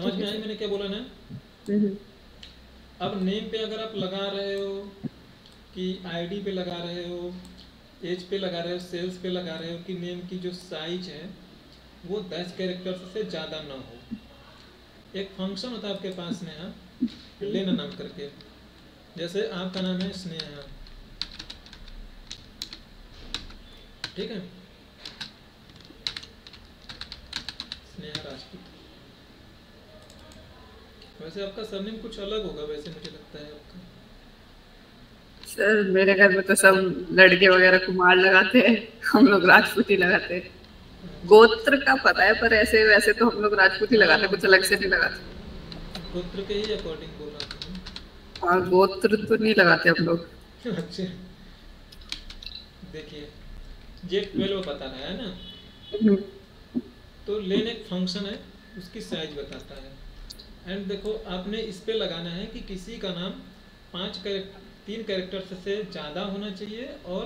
समझ ठीक है में आई सर। मैंने क्या बोला ना? हम्म। अब नेम पे अगर आप लगा रहे हो कि आईडी पे लगा रहे हो, एज पे लगा रहे हो, सेल्स पे लगा रहे हो कि नेम की जो साइज है वो 10 कैरेक्टर्स से ज़्यादा ना हो। एक फंक्शन होता है आपके पास में यहाँ लेन नाम करके। जैसे आपका नाम है स्नेहा, ठीक है, स्नेहा राजपूत। वैसे आपका सरनेम कुछ अलग होगा वैसे मुझे लगता है आपका। सर मेरे घर में तो सब लड़के वगैरह कुमार लगाते हैं, हम लोग राजपूती लगाते हैं। अच्छा गोत्र का पता है, पर ऐसे वैसे तो हम लोग राजपूती लगाते, हाँ, कुछ अलग से नहीं लगाते। गोत्र के ही अकॉर्डिंग बोल रहा था हाँ, गोत्र तो नहीं लगाते हम लोग। मैं। अच्छा, देखिए जेट 12 बता रहा है ना, हम्म। तो लेन एक फंक्शन है, उसकी साइज बताता है। एंड देखो आपने इस पे लगाना है कि किसी का नाम 3 कैरेक्टर्स से ज़्यादा होना चाहिए और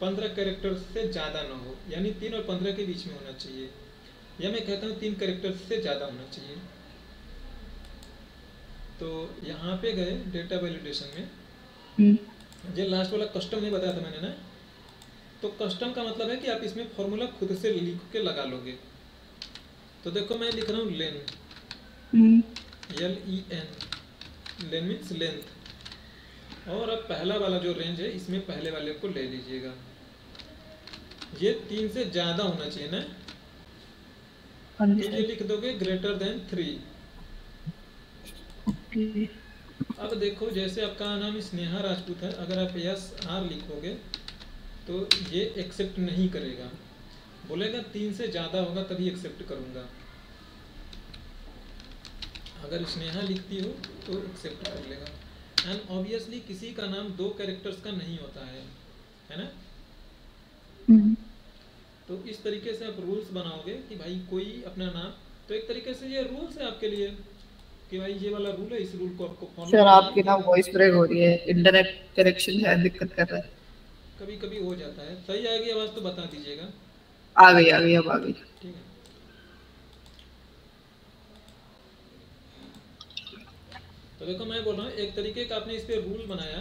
15 कैरेक्टर्स से ज़्यादा ना हो, यानी 3 और 15 के बीच में होना चाहिए। या मैं कहता हूँ 3 कैरेक्टर्स से ज़्यादा होना चाहिए। तो यहाँ पे गए डेटा वैलिडेशन में, हम्म। ये लास्ट वाला कस्टम नहीं बताया था मैंने ना, तो कस्टम का मतलब है कि आप इसमें फॉर्मूला खुद से लिख के लगा लोगे। तो देखो मैं लिख रहा हूँ लेन, हम्म। LEN, लेन मीन्स लेंथ। और अब पहला वाला जो रेंज है इसमें पहले वाले को ले लीजिएगा, ये 3 से ज़्यादा होना चाहिए ना, हाँ जी तो ये सर। लिख दोगे ग्रेटर देन 3। ओके। अब देखो जैसे आपका नाम स्नेहा राजपूत है, अगर आप SR लिखोगे तो ये एक्सेप्ट नहीं करेगा, बोलेगा 3 से ज़्यादा होगा तभी एक्सेप्ट करूँगा। अगर स्नेहा लिखती हो तो एक्सेप्ट कर लेगा। एंड ऑब्वियसली किसी का नाम 2 कैरेक्टर्स का नहीं होता है ना? हम्म। तो इस तरीके से आप रूल्स बनाओगे कि भाई कोई अपना नाम, तो एक तरीके से ये रूल्स है आपके लिए कि भाई ये वाला रूल है, इस रूल को आपको फॉलो सर करना आपकी है। ना वॉइस ब्रेक हो रही है, इंटरनेट कनेक्शन है, दिक्कत कर रहा है। कभी कभी हो जाता है। सही आएगी आवाज़ तो बता दीजिएगा, आ गई आ गई, अब आ गई। ठीक है। तो देखो मैं बोल रहा हूँ एक तरीके का आपने इस पर रूल बनाया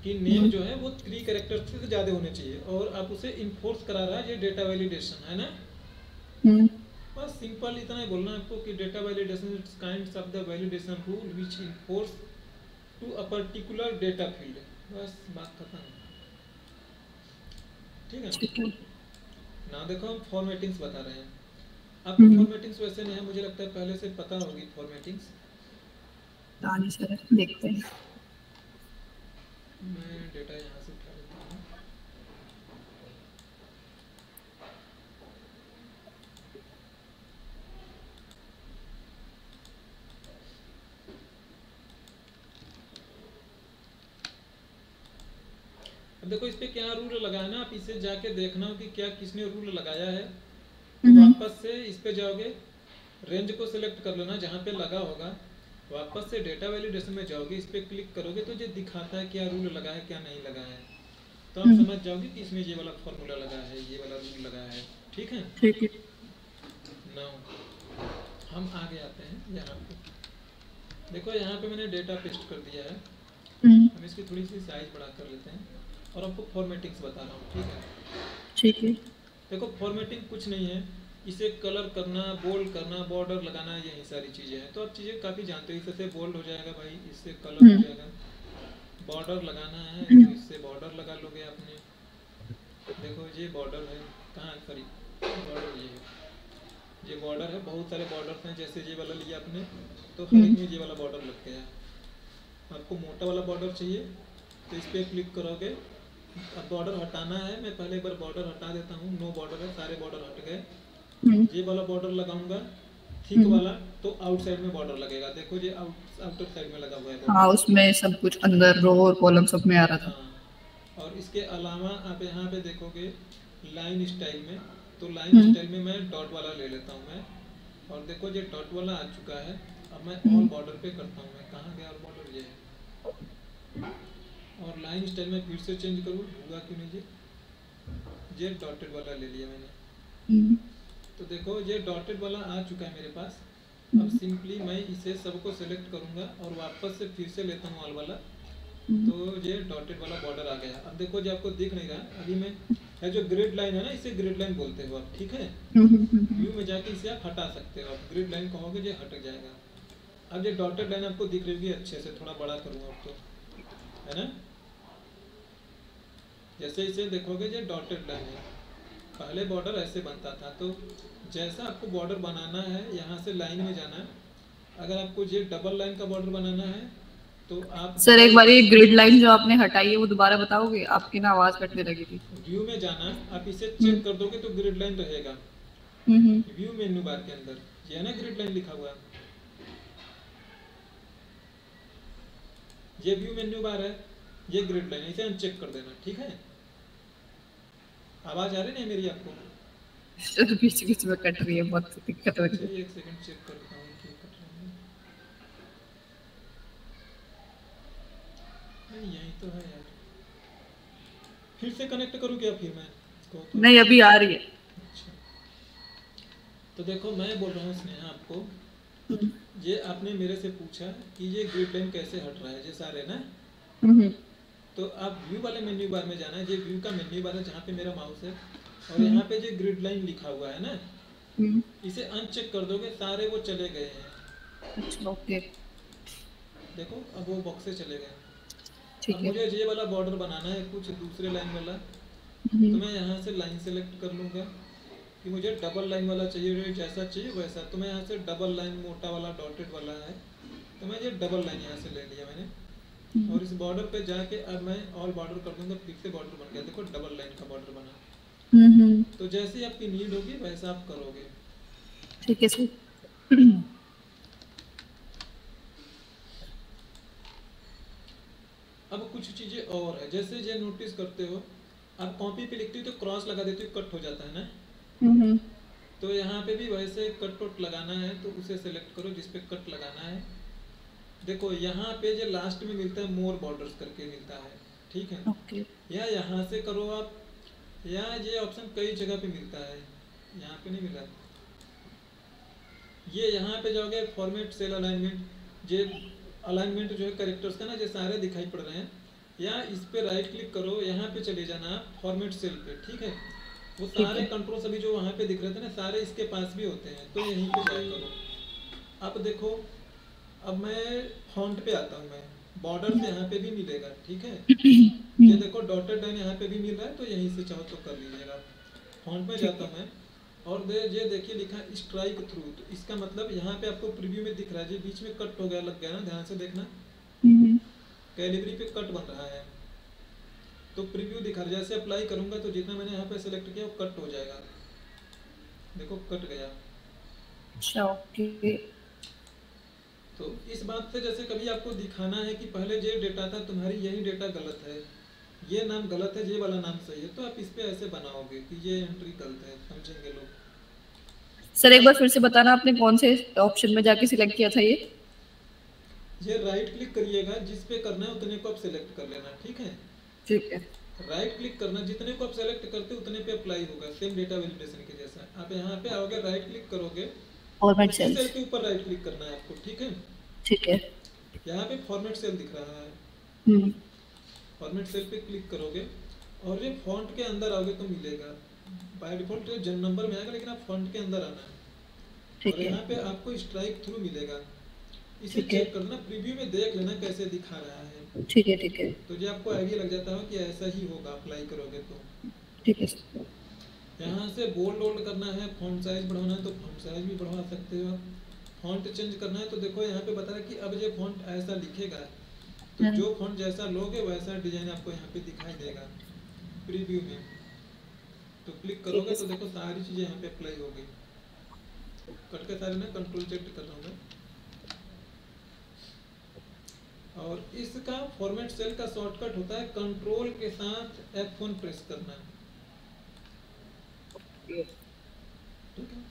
कि नेम हम्म। जो है वो 3 कैरेक्टर से ज़्यादा होने चाहिए, और आप उसे इन्फोर्स करा रहा है ये डेटा वैलिडेशन है ना। हम्म। बस सिंपल इतना ही बोलना है आपको कि data validation it's kinds of the validation rule which enforce to a particular data field. बस बात खत्म, ठीक है ठीक है। ना। देखो हम फॉर्मेटिंग्स बता रहे हैं, आपको हम्म। फॉर्मेटिंग्स वैसे नहीं है, मुझे लगता है पहले से पता होगी फॉर्मेटिंग्स। रानी सर देखते हैं। मैं डेटा यहाँ से उठा लेता हूँ। अब देखो इस पे क्या रूल लगाया ना, आप इसे जाके देखना हो कि क्या किसने रूल लगाया है। तो हम्म। वापस से इस पे जाओगे, रेंज को सिलेक्ट कर लेना जहाँ पे लगा होगा, वापस से डेटा वैलिडेशन में जाओगे, इस पे क्लिक करोगे तो ये दिखाता है क्या रूल लगा है क्या नहीं लगा है। तो आप हम्म। समझ जाओगे कि इसमें ये वाला फॉर्मूला लगा है, ये वाला रूल लगा है, ठीक है। ठीक है। नाउ हम आगे आते हैं यहाँ पे। देखो यहाँ पे मैंने डेटा पेस्ट कर दिया है, हम्म। हम इसकी थोड़ी सी साइज बड़ा कर लेते हैं और आपको फॉर्मेटिंग्स बता रहा हूँ, ठीक है। ठीक है। देखो फॉर्मेटिंग कुछ नहीं है, इसे कलर करना, बोल्ड करना, बॉर्डर लगाना, यही सारी चीज़ें हैं। तो आप चीज़ें काफ़ी जानते हो, इससे बोल्ड हो जाएगा भाई, इससे कलर हो हम्म। जाएगा। बॉर्डर लगाना है तो इससे बॉर्डर लगा लोगे आपने। देखो ये बॉर्डर है, कहाँ, सॉरी बॉर्डर ये है, ये बॉर्डर है, बहुत सारे बॉर्डर्स हैं। जैसे ये वाला लिया आपने तो हर एक हम्म। में ये वाला बॉर्डर लग गया। आपको मोटा वाला बॉर्डर चाहिए तो इस पर क्लिक करोगे। अब बॉर्डर हटाना है, मैं पहले एक बार बॉर्डर हटा देता हूँ। नो बॉर्डर है, सारे बॉर्डर हट गए। हम्म। ये वाला बॉर्डर लगाऊंगा थिक हम्म। वाला, तो आउटसाइड में बॉर्डर लगेगा। देखो ये आउटर साइड में लगा हुआ है हाँ, बॉर्डर। उसमें सब कुछ अंदर रो और कॉलम सब में आ रहा था। हाँ, और इसके अलावा आप यहाँ पे देखोगे लाइन स्टाइल में, तो लाइन हम्म। स्टाइल में मैं डॉट वाला ले लेता हूँ मैं। और देखो ये डॉट वाला आ चुका है। अब मैं ऑल हम्म। बॉर्डर पे करता हूँ, मैं कहाँ गया ऑल बॉर्डर, ये है। और लाइन स्टाइल में फिर से चेंज करूँ, हुआ क्यों नहीं, ये डॉटेड वाला ले लिया मैंने। हम्म। तो देखो ये डॉटेड वाला आ चुका है मेरे पास। अब सिंपली मैं इसे सबको सेलेक्ट करूंगा और वापस से फिर से लेता हूँ ऑल वाला, हम्म, तो ये डॉटेड वाला बॉर्डर आ गया। अब देखो जो आपको दिख नहीं रहा अभी मैं, है जो ग्रिड लाइन है ना, इसे ग्रिड लाइन बोलते हो आप, ठीक है। व्यू में जाके इसे आप हटा सकते हो, आप ग्रिड लाइन कहोगे ये हट जाएगा। अब ये डॉटेड लाइन आपको दिख रही होगी अच्छे से, थोड़ा बड़ा करूँगा आपको, है ना। जैसे इसे देखोगे ये डॉटेड लाइन है, पहले बॉर्डर ऐसे बनता था। तो जैसा आपको बॉर्डर बनाना है यहाँ से लाइन में जाना है। अगर आपको ये डबल लाइन का बॉर्डर बनाना है तो आप सर एक डबल बार ये ग्रिड लाइन जो आपने हटाई है वो दोबारा बताओगे, आपकी ना आवाज कटने लगी थी। व्यू में जाना, आप इसे हम्म चेक कर दोगे तो ग्रिड लाइन रहेगा हम्म व्यू मेन्यू बार के अंदर, ये है ना ग्रिड लाइन लिखा हुआ है, ये व्यू मेन्यू बार है, ये ग्रिड लाइन, इसे अनचेक कर देना, ठीक है। आवाज आ रही नहीं मेरी आपको? सर बीच बीच में कट रही है, बहुत दिक्कत हो रही है। चलिए एक सेकंड चेक करता हूँ क्यों कट रहा है। नहीं यही तो है यार, फिर से कनेक्ट करूँ क्या फिर मैं इसको तो? नहीं अभी आ रही है। अच्छा, तो देखो मैं बोल रहा हूँ स्नेहा आपको, हम्म ये आपने मेरे से पूछा कि ये ग्रिड लाइन कैसे हट रहा है, ये सारे ना। हम्म तो आप व्यू वाले मेन्यू बार में जाना है, ये व्यू का मेन्यू बार है जहाँ पे मेरा माउस है, और हम्म यहाँ पे जो ग्रिड लाइन लिखा हुआ है ना, हम्म, इसे अनचेक कर दोगे सारे वो चले गए हैं। अच्छा ओके देखो अब वो बॉक्से चले गए। ठीक अब है। मुझे ये वाला बॉर्डर बनाना है कुछ दूसरे लाइन वाला, तो हम्म मैं यहाँ से लाइन सेलेक्ट कर लूँगा कि मुझे डबल लाइन वाला चाहिए, जैसा चाहिए वैसा। तो मैं यहाँ से डबल लाइन मोटा वाला डॉटेड वाला है, तो मैं ये डबल लाइन यहाँ से ले लिया मैंने, हम्म और इस बॉर्डर पे जाके अब मैं ऑल बॉर्डर कर दूंगा, फिर से बॉर्डर बन गया, देखो डबल लाइन का बॉर्डर बना। हम्म, तो जैसे ही आपकी नीड होगी वैसा आप करोगे। ठीक है सर। अब कुछ चीज़ें और है, जैसे ये नोटिस करते हो आप कॉपी पे लिखते हो तो क्रॉस लगा देते हो, कट हो जाता है ना। हम्म तो यहाँ पे भी वैसे कट वट लगाना है तो उसे सेलेक्ट करो जिस पे कट लगाना है। देखो यहाँ पे जो लास्ट में मिलता है मोर बॉर्डर्स करके मिलता है, ठीक है। ओके या यहाँ से करो आप, या ये ऑप्शन कई जगह पे मिलता है, यहाँ पे नहीं मिला। ये यहाँ पे जाओगे फॉर्मेट सेल अलाइनमेंट, ये अलाइनमेंट जो है कैरेक्टर्स का ना, ये सारे दिखाई पड़ रहे हैं। या इस पे राइट क्लिक करो, यहाँ पे चले जाना फॉर्मेट सेल पे, ठीक है। वो ठीक सारे है। कंट्रोल सभी जो वहाँ पे दिख रहे थे ना, सारे इसके पास भी होते हैं, तो यहीं पे जाया करो। अब देखो अब मैं फॉन्ट पे आता हूँ, मैं बॉर्डर से यहाँ पे भी मिलेगा, ठीक है। ये देखो डॉटेड लाइन यहाँ पे भी मिल रहा है, तो यहीं से चाहो तो कर लीजिएगा। फॉन्ट में ठीक जाता है। हूँ मैं, और ये देखिए लिखा है स्ट्राइक थ्रू, तो इसका मतलब यहाँ पे आपको प्रीव्यू में दिख रहा है, जो बीच में कट हो गया लग गया ना, ध्यान से देखना, हम्म कैलिबरी पे कट बन रहा है, तो प्रीव्यू दिखा रहा है। जैसे अप्लाई करूँगा तो जितना मैंने यहाँ पे सेलेक्ट किया वो कट हो जाएगा, देखो कट गया। अच्छा ओके। तो इस बात से जैसे कभी आपको दिखाना है कि पहले ये डेटा था तुम्हारी, यही डेटा गलत है, ये नाम गलत है, ये वाला नाम सही है, तो आप इस पे ऐसे बनाओगे कि ये एंट्री गलत है, समझेंगे लोग। सर एक बार फिर से बताना, आपने कौन से ऑप्शन में जाके सिलेक्ट किया था ये राइट क्लिक करिएगा, जिस पे करना है उतने को आप सेलेक्ट कर लेना, ठीक है। ठीक है। राइट क्लिक करना, जितने को आप सेलेक्ट करते उतने पे अप्लाई होगा, सेम डेटा वेलिडेशन के जैसा। आप यहाँ पे आओगे, राइट क्लिक करोगे, फॉर्मेट इसी सेल्स। सेल के ऊपर राइट क्लिक करना है आपको, ठीक है। ठीक है। यहाँ पे फॉर्मेट सेल दिख रहा है, हम्म फॉर्मेट सेल पे क्लिक करोगे और ये फॉन्ट के अंदर आओगे तो मिलेगा। बाय डिफॉल्ट जन नंबर में आएगा, लेकिन आप फॉन्ट के अंदर आना है, ठीक और है। यहाँ पे आपको स्ट्राइक थ्रू मिलेगा, इसे ठीक है। चेक करना, प्रीव्यू में देख लेना कैसे दिखा रहा है, ठीक है। ठीक है। तो जो आपको आइडिया लग जाता है कि ऐसा ही होगा अप्लाई करोगे तो। ठीक है सर। यहाँ से बोल्ड ओल्ड करना है, फॉन्ट साइज बढ़ाना है तो फॉन्ट साइज भी बढ़वा सकते हो। फॉन्ट चेंज करना है तो देखो यहाँ पे बता रहा है कि अब ये फॉन्ट ऐसा लिखेगा, तो जो फॉन्ट जैसा लोगे वैसा डिजाइन आपको यहाँ पे दिखाई देगा प्रीव्यू में। तो क्लिक करोगे तो देखो सारी चीज़ें यहाँ पे अप्लाई हो गई। कट के सारे ना कंट्रोल चेक कर रहा हूँ मैं। और इसका फॉर्मेट सेल का शॉर्टकट होता है कंट्रोल के साथ F1 प्रेस करना, ठीक है।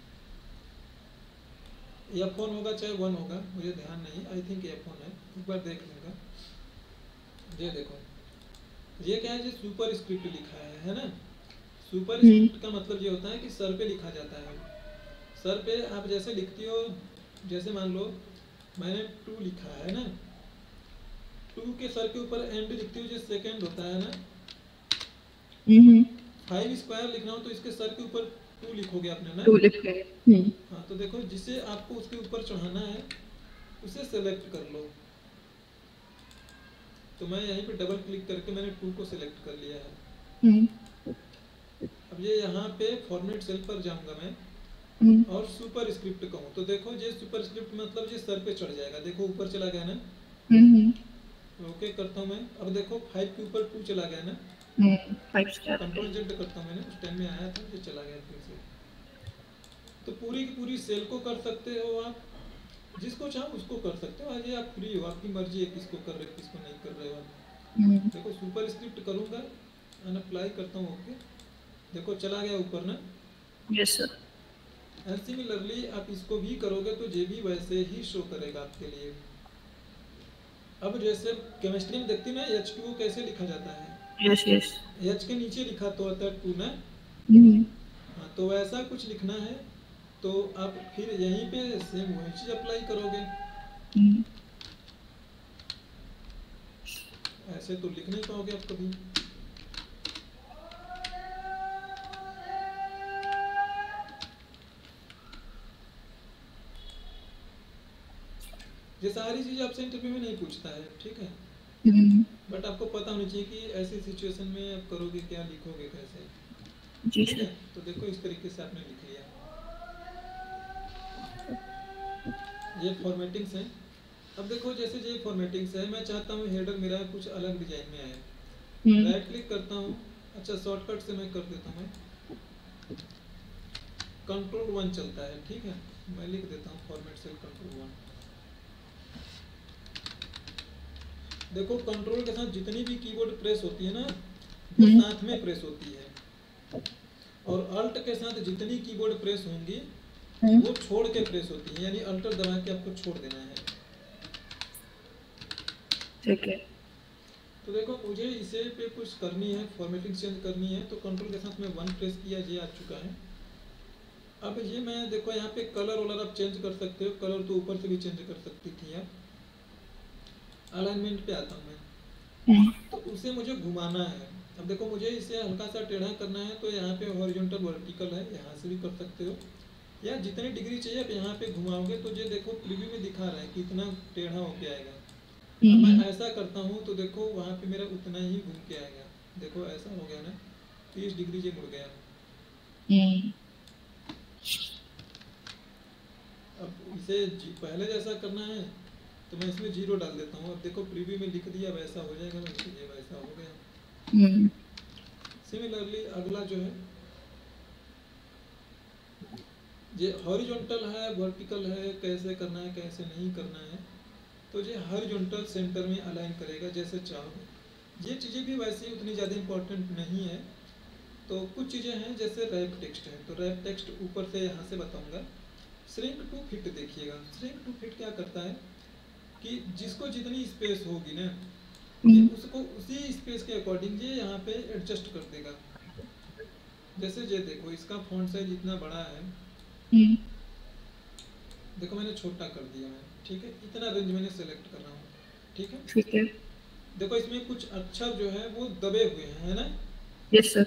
F1 होगा चाहे 1 होगा, मुझे ध्यान नहीं, आई थिंक F1 है, एक बार देख लूँगा। ये देखो ये क्या है, जो सुपर स्क्रिप्ट लिखा है ना। सुपर स्क्रिप्ट का मतलब ये होता है कि सर पे लिखा जाता है। सर पे आप जैसे लिखती हो जैसे मान लो मैंने 2 लिखा है ना, 2 के सर के ऊपर एंड लिखते हुए जो सेकंड होता है ना, 5 स्क्वायर लिखना हो तो इसके सर के ऊपर 2 लिखोगे आपने ना। 2 लिखे। हाँ, तो देखो जिसे आपको उसके ऊपर चढ़ाना है उसे सेलेक्ट कर लो। तो मैं यहीं पे डबल क्लिक करके मैंने 2 को सिलेक्ट कर लिया है। अब ये यहाँ पे फॉर्मेट सेल पर जाऊंगा मैं और सुपर स्क्रिप्ट कहूँ तो देखो ये सुपर स्क्रिप्ट मतलब ये सर पे चढ़ जाएगा, देखो ऊपर चला गया ना। ओके करता हूँ मैं। अब देखो 5 के ऊपर 2 चला गया ना, 5 स्टार। कंट्रोल जेड करता हूँ, मैंने उस टाइम में आया था, ये चला गया फिर से। तो पूरी की पूरी सेल को कर सकते हो आप, जिसको चाहो उसको कर सकते हो। आज ये आप फ्री हो, आपकी मर्जी है किसको कर रहे हो किसको नहीं कर रहे हो। देखो सुपर स्क्रिप्ट करूँगा, अनअप्लाई करता हूँ। ओके देखो चला गया ऊपर ना। Yes sir. एंड सिमिलरली आप इसको भी करोगे तो ये भी वैसे ही शो करेगा आपके लिए। अब जैसे केमिस्ट्री में देखती ना H2O कैसे लिखा जाता है, यस यस। H के नीचे लिखा तो होता है 2 ना। हाँ, तो वैसा कुछ लिखना है तो आप फिर यहीं पे सेम वही चीज अप्लाई करोगे। ऐसे तो लिख नहीं पाओगे आप कभी। ये सारी चीज आपसे इंटरव्यू में नहीं पूछता है, ठीक है, बट आपको पता होना चाहिए कि ऐसी सिचुएशन में आप करोगे क्या, लिखोगे कैसे। ठीक है, तो देखो इस तरीके से आपने लिख लिया। ये फॉर्मेटिंग्स है। अब देखो जैसे ये फॉर्मेटिंग्स है, मैं चाहता हूँ हेडर मेरा कुछ अलग डिजाइन में आए। राइट क्लिक करता हूँ, अच्छा शॉर्टकट से मैं कर देता हूँ, Ctrl+1 चलता है, ठीक है। मैं लिख देता हूँ फॉर्मेट सेल Ctrl+1। देखो कंट्रोल के साथ जितनी भी कीबोर्ड प्रेस होती है ना वो साथ में प्रेस होती है, और अल्ट के साथ जितनी कीबोर्ड प्रेस होंगी वो छोड़ के प्रेस होती है, यानी अल्टर दबा के आपको छोड़ देना है। ठीक है। तो देखो मुझे इसे पे कुछ करनी है, फॉर्मेटिंग चेंज करनी है, तो कंट्रोल के साथ में 1 प्रेस किया, ये आ चुका है। अब ये मैं देखो यहाँ पे कलर वलर आप चेंज कर सकते हो, कलर तो ऊपर से भी चेंज कर सकती थी आप। अलाइनमेंट पे आता हूँ मैं, तो उसे मुझे घुमाना है। अब देखो मुझे इसे हल्का सा टेढ़ा करना है, तो यहाँ पे हॉरिजॉन्टल वर्टिकल है, यहाँ से भी कर सकते हो, या जितनी डिग्री चाहिए आप यहाँ पे घुमाओगे तो ये देखो प्रीव्यू में दिखा रहा है कि इतना टेढ़ा होके आएगा। अब मैं ऐसा करता हूँ तो देखो वहाँ पे मेरा उतना ही घूम के आएगा। देखो ऐसा हो गया ना, 30 डिग्री ये मुड़ गया। अब इसे पहले जैसा करना है तो मैं इसमें 0 डाल देता हूँ। अब देखो प्रीव्यू में लिख दिया, वैसा हो जाएगा, वैसे ये वैसा हो गया। सिमिलरली अगला जो है ये हॉरिजॉन्टल है, वर्टिकल है, कैसे करना है कैसे नहीं करना है, तो ये हॉरिजॉन्टल सेंटर में अलाइन करेगा जैसे चाहो। ये चीज़ें भी वैसे उतनी ज़्यादा इम्पोर्टेंट नहीं है। तो कुछ चीज़ें हैं जैसे रैप टेक्स्ट है, तो रैप टेक्स्ट ऊपर से यहाँ से बताऊँगा। श्रिंक टू फिट देखिएगा, श्रिंक टू फिट क्या करता है कि जिसको जितनी स्पेस होगी ना उसको उसी स्पेस के अकॉर्डिंग ये यहाँ पे एडजस्ट कर देगा। जैसे ये देखो इसका फॉन्ट साइज इतना बड़ा है, देखो मैंने छोटा कर दिया है, ठीक है, इतना रेंज मैंने सेलेक्ट कर रहा हूँ, ठीक है। ठीक है। देखो इसमें कुछ अक्षर जो है वो दबे हुए हैं, है ना। Yes sir.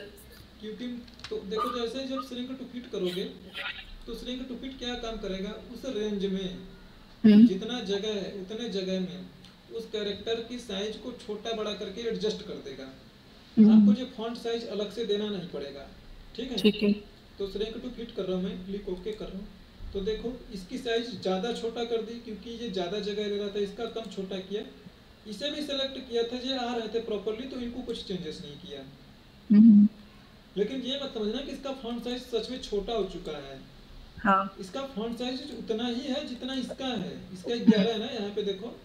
क्योंकि तो देखो जैसे जब श्रिंक टू फिट करोगे तो श्रिंक टू फिट क्या काम करेगा, उस रेंज में जितना जगह है उतने जगह में उस कैरेक्टर की साइज को छोटा बड़ा करके एडजस्ट कर देगा। आपको जो फॉन्ट साइज अलग से देना नहीं पड़ेगा, ठीक है। ठीक है। तो श्रिंक टू फिट कर रहा हूँ मैं, क्लिक ओके कर रहा हूँ, तो देखो इसकी साइज ज़्यादा छोटा कर दी क्योंकि ये ज़्यादा जगह ले रहा था, इसका कम छोटा किया। इसे भी सेलेक्ट किया था, ये आ रहे थे प्रॉपरली, तो इनको कुछ चेंजेस नहीं किया। लेकिन ये मत समझना कि इसका फॉन्ट साइज सच में छोटा हो चुका है। हाँ। इसका फॉन्ट साइज उतना ही है जितना इसका है, इसका 11 है ना, यहाँ पे देखो।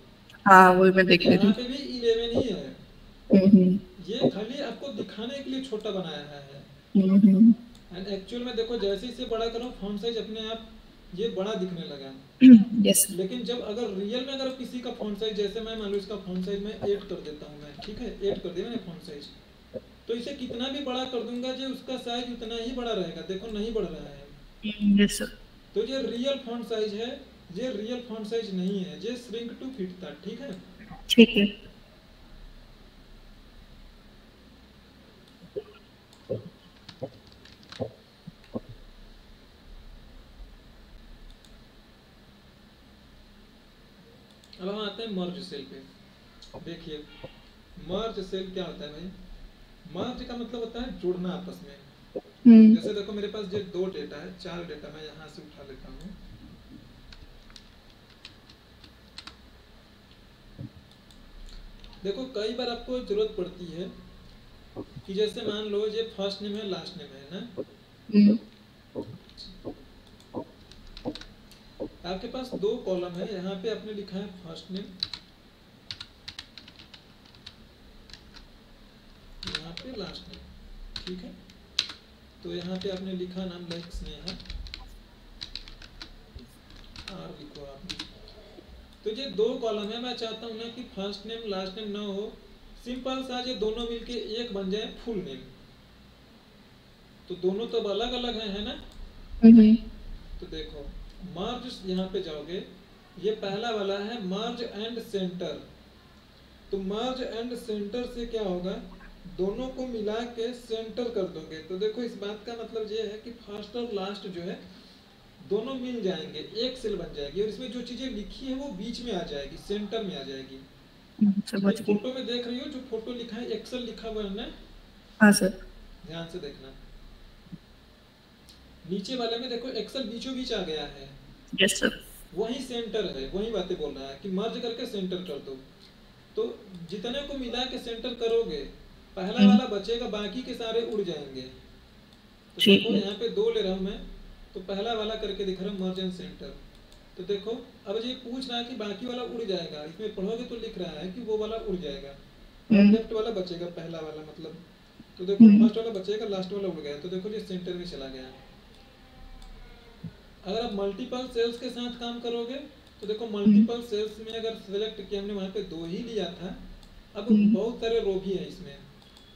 हाँ वही मैं देख रही थी, यहाँ पे भी 11 ही है। ये खाली आपको दिखाने के लिए छोटा बनाया है। एंड एक्चुअल में देखो जैसे इसे बड़ा करो फॉन्ट साइज अपने आप ये बड़ा दिखने लगा। यस। लेकिन जब अगर रियल में अगर किसी का फॉन्ट साइज, जैसे मैं मान लो इसका फॉन्ट साइज मैं 8 कर देता हूँ मैं, ठीक है, 8 कर दिया मैंने फॉन्ट साइज, तो इसे कितना भी बड़ा कर दूंगा जो उसका साइज उतना ही बड़ा रहेगा। देखो नहीं बढ़ रहा है। Yes sir. तो ये रियल फॉन्ट साइज है, ये रियल फॉन्ट साइज नहीं है, ये श्रिंक टू फिट था, ठीक है। ठीक है। अब हम आते हैं मर्ज सेल पे। देखिए मर्ज सेल क्या होता है भाई, मर्ज का मतलब होता है जोड़ना आपस में। जैसे देखो मेरे पास जो 2 डेटा है, 4 डेटा मैं यहाँ से उठा लेता हूँ। देखो कई बार आपको जरूरत पड़ती है कि जैसे मान लो ये फर्स्ट नेम है लास्ट नेम है ना, आपके पास 2 कॉलम है, यहाँ पे आपने लिखा है फर्स्ट नेम, यहाँ पे लास्ट नेम, ठीक है। तो यहाँ पे आपने लिखा नाम लाइक स्नेहा, आर लिखो आप। तो ये 2 कॉलम है, मैं चाहता हूँ ना कि फर्स्ट नेम लास्ट नेम ना हो, सिंपल सा ये दोनों मिलके एक बन जाए फुल नेम। तो दोनों तो अलग अलग है ना। तो देखो मर्ज यहाँ पे जाओगे, ये पहला वाला है मर्ज एंड सेंटर। तो मर्ज एंड सेंटर से क्या होगा, दोनों को मिला के सेंटर कर दोगे। तो देखो इस बात का मतलब ये है कि फर्स्ट और लास्ट जो है दोनों मिल जाएंगे, एक सेल बन जाएगी, और इसमें जो चीजें लिखी है वो बीच में आ जाएगी, सेंटर में आ जाएगी। समझ गई। फोटो में देख रही हो, जो फोटो लिखा है एक्सेल लिखा हुआ है ना। हाँ सर। ध्यान से देखना, नीचे वाले में देखो एक्सेल बीचों बीच आ गया है। Yes sir. वही सेंटर है, वही बातें बोल रहा है कि मर्ज करके सेंटर कर दो। तो जितने को मिला के सेंटर करोगे, पहला वाला बचेगा, बाकी के सारे उड़ जाएंगे। तो देखो यहाँ पे 2 ले रहा हूँ मैं, तो पहला वाला करके दिख रहा है मर्ज एंड सेंटर। तो देखो अब ये पूछ रहा है कि बाकी वाला उड़ जाएगा, इसमें पढ़ोगे तो लिख रहा है कि वो वाला उड़ जाएगा, और लेफ्ट वाला बचेगा, पहला वाला मतलब। तो देखो फर्स्ट वाला बचेगा, लास्ट वाला उड़ गया, तो देखो ये सेंटर में चला गया। अगर आप मल्टीपल सेल्स के साथ काम करोगे तो देखो मल्टीपल सेल्स में अगर सेलेक्ट किया हमने, वहाँ पे 2 ही लिया था, अब बहुत सारे रो भी हैं इसमें।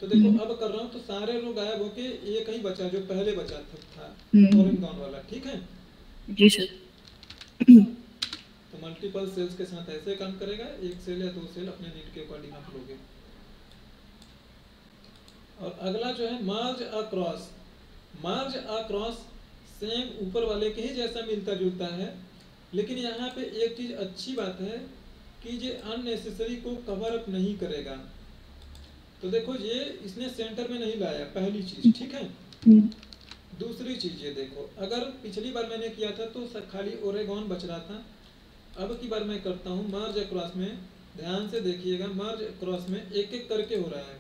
तो देखो अब कर रहा हूँ तो सारे रो गायब होके एक ही बचा, जो पहले बचा था ओरेगन वाला, ठीक है जी सर। तो मल्टीपल सेल्स के साथ ऐसे काम करेगा, 1 सेल या 2 सेल अपने नीड के अकॉर्डिंग आप लोगे। और अगला जो है मर्ज अक्रॉस। मर्ज अक्रॉस सेम ऊपर वाले के ही जैसा मिलता जुलता है, लेकिन यहाँ पे एक चीज अच्छी बात है कि ये अननेसेसरी को कवर अप नहीं करेगा। तो देखो ये इसने सेंटर में नहीं लाया, पहली चीज, ठीक है। दूसरी चीज ये देखो, अगर पिछली बार मैंने किया था तो खाली ओरेगॉन बच रहा था, अब की बार मैं करता हूँ मर्ज अक्रॉस में, ध्यान से देखिएगा, मर्ज अक्रॉस में एक एक करके हो रहा है,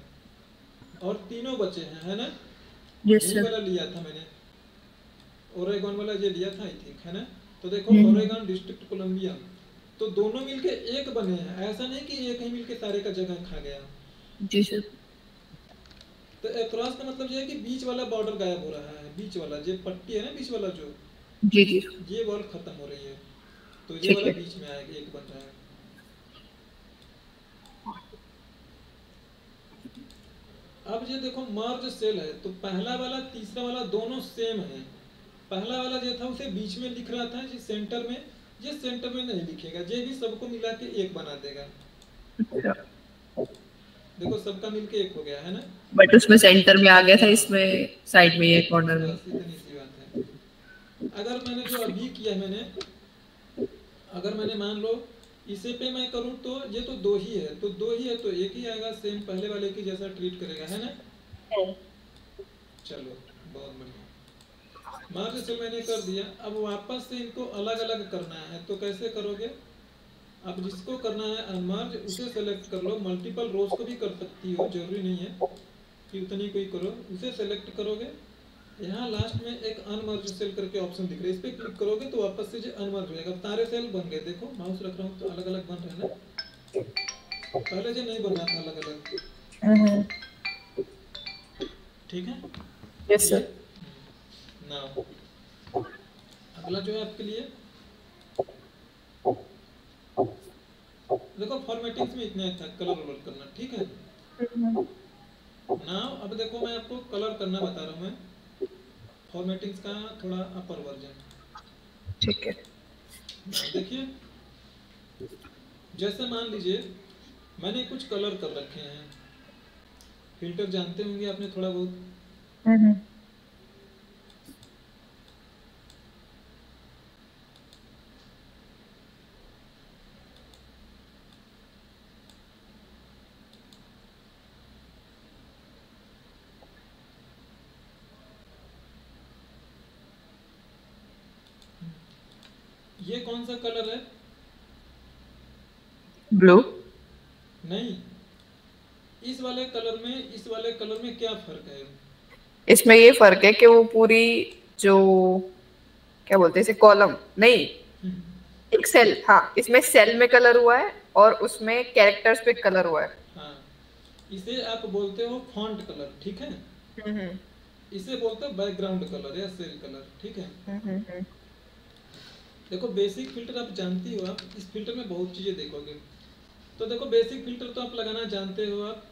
और तीनों बचे हैं, है ना। यही वाला लिया था मैंने, ओरेगॉन वाला ये लिया था आई थिंक, है ना। तो देखो ओरेगॉन डिस्ट्रिक्ट कोलंबिया, तो दोनों मिलके एक बने हैं, ऐसा नहीं कि एक ही मिलके सारे का जगह खा गया। जी सर। तो अक्रॉस का मतलब ये है कि बीच वाला बॉर्डर गायब हो रहा है, बीच वाला जो पट्टी है ना, बीच वाला जो, जी जी, ये वॉल खत्म हो रही है, तो ये वाला बीच में आएगा, एक बन रहा है। अब ये देखो मर्ज सेल है, तो पहला वाला तीसरा वाला दोनों सेम है। पहला वाला जो था उसे बीच में लिख रहा था, जी सेंटर में, ये सेंटर में नहीं लिखेगा, ये भी सबको मिला के एक बना देगा। देखो सबका मिलके एक हो गया, है ना। बट उसमें सेंटर में आ गया था, इसमें साइड में, ये कॉर्नर में। इतनी सी बात है। अगर मैंने जो अभी किया अगर मैंने मान लो इसे पे मैं करूं तो ये तो 2 ही है, तो 2 ही है तो एक ही आएगा, सेम पहले वाले की जैसा ट्रीट करेगा, है ना। चलो बहुत बढ़िया, मर्ज से मैंने कर दिया। अब वापस से इनको अलग अलग करना है, तो कैसे करोगे। अब जिसको करना है अनमर्ज उसे सेलेक्ट कर लो, मल्टीपल रोज को भी कर सकती हो, जरूरी नहीं है कि उतनी कोई करो, उसे सेलेक्ट करोगे। यहाँ लास्ट में एक अनमर्ज सेल करके ऑप्शन दिख रहा है, इस पे क्लिक करोगे तो वापस से जो अनमर्ज होएगा, सारे सेल बन गए। देखो माउस रख रहा हूँ तो अलग अलग बन रहे हैं ना, पहले जो नहीं बन रहा था अलग अलग, ठीक है। Yes sir. नाउ अगला जो है आपके लिए, देखो फॉर्मेटिंग्स में इतना था, कलर वलर करना, ठीक है। नाउ अब देखो मैं आपको कलर करना बता रहा हूँ मैं, फॉर्मेटिंग्स का थोड़ा अपर वर्जन, ठीक है। हाँ देखिए, जैसे मान लीजिए मैंने कुछ कलर कर रखे हैं, फिल्टर जानते होंगे आपने थोड़ा बहुत। हम्म। ये कौन सा कलर है? ब्लू। नहीं, इस वाले कलर में क्या फर्क है? इसमें ये फर्क है कि वो पूरी जो क्या बोलते हैं इसे, कॉलम नहीं, हम्म, एक सेल, हाँ इसमें सेल में कलर हुआ है और उसमें कैरेक्टर्स पे कलर हुआ है। हाँ, इसे आप बोलते हो फॉन्ट कलर, ठीक है। हम्म। इसे बोलते हो बैकग्राउंड कलर या सेल कलर, ठीक है। हम्म। देखो बेसिक फिल्टर आप जानती हो, आप इस फिल्टर में बहुत चीज़ें देखोगे। तो देखो बेसिक फिल्टर तो आप लगाना जानते हो आप,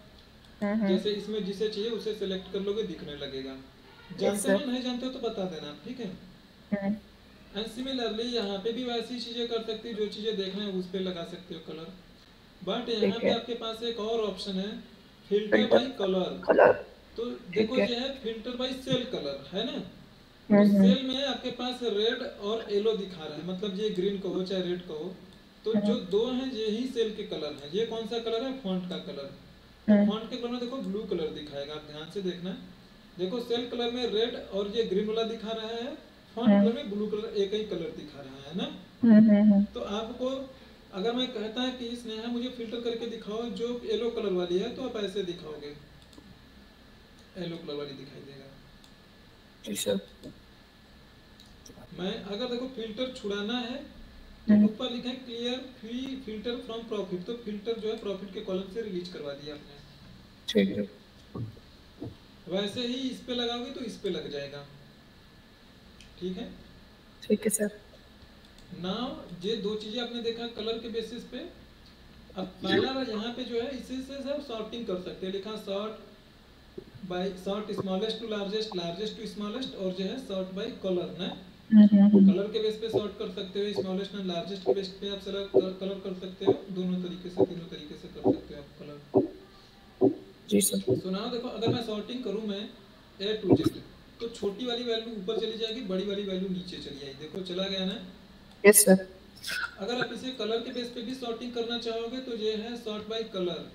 हम्म। जैसे इसमें जिसे चाहिए उसे सेलेक्ट कर लोगे, दिखने लगेगा। यस जानते हो सर। नहीं जानते हो तो बता देना आप, ठीक है। हम्म। एंड सिमिलरली यहाँ पे भी वैसी चीज़ें कर सकती हो, जो चीज़ें देखना है उस पर लगा सकते हो कलर। बट यहाँ ठीक पे है। आपके पास एक और ऑप्शन है, filter filter by colour. Colour. तो ठीक देखो है। ये है फिल्टर बाई सेल कलर, है ना। तो हम्म। सेल में आपके पास रेड और येलो दिखा रहा है, मतलब ये ग्रीन कहो चाहे रेड कहो। तो हम्म। जो दो हैं यही सेल के कलर हैं। ये कौन सा कलर है? फॉन्ट का कलर। तो हम्म। फॉन्ट के कलर में देखो ब्लू कलर दिखाएगा, आप ध्यान से देखना। देखो सेल कलर में रेड और ये ग्रीन वाला दिखा रहा है, फॉन्ट हम्म। कलर में ब्लू कलर, एक ही कलर दिखा रहा है ना। हम्म। तो आपको अगर मैं कहता है कि स्नेहा मुझे फिल्टर करके दिखाओ जो येलो कलर वाली है, तो आप ऐसे दिखाओगे, येलो कलर वाली दिखाई देगा। जी सर। मैं अगर देखो फिल्टर छुड़ाना है तो हम्म। ऊपर लिखा है clear free filter from profit, तो फिल्टर जो है प्रॉफिट के कॉलम से रिलीज करवा दिया आपने। ठीक है। वैसे ही इस पे लगाओगे तो इस पे लग जाएगा, ठीक है। ठीक है सर। नाउ ये दो चीजें आपने देखा कलर के बेसिस पे। अब पहला बार यहाँ पे जो है इसी से सब सॉर्टिंग कर सकते हैं, लिखा sort by sort smallest to largest, largest to smallest, और जो है सॉर्ट बाय कलर ना। हम्म। कलर के बेस पे सॉर्ट कर सकते हो, स्मॉलेस्ट एंड लार्जेस्ट के बेस पे आप सेलेक्ट कलर कर सकते हो, दोनों तरीके से, तीनों तरीके से कर सकते हो आप कलर। जी सर। सुनाओ देखो, अगर मैं सॉर्टिंग करूं मैं ए टू जेड, तो छोटी वाली वैल्यू ऊपर चली जाएगी, बड़ी वाली वैल्यू नीचे चली जाएगी, देखो चला गया ना। Yes sir. अगर आप इसे कलर के बेस पे भी सॉर्टिंग करना चाहोगे तो ये है सॉर्ट बाय कलर।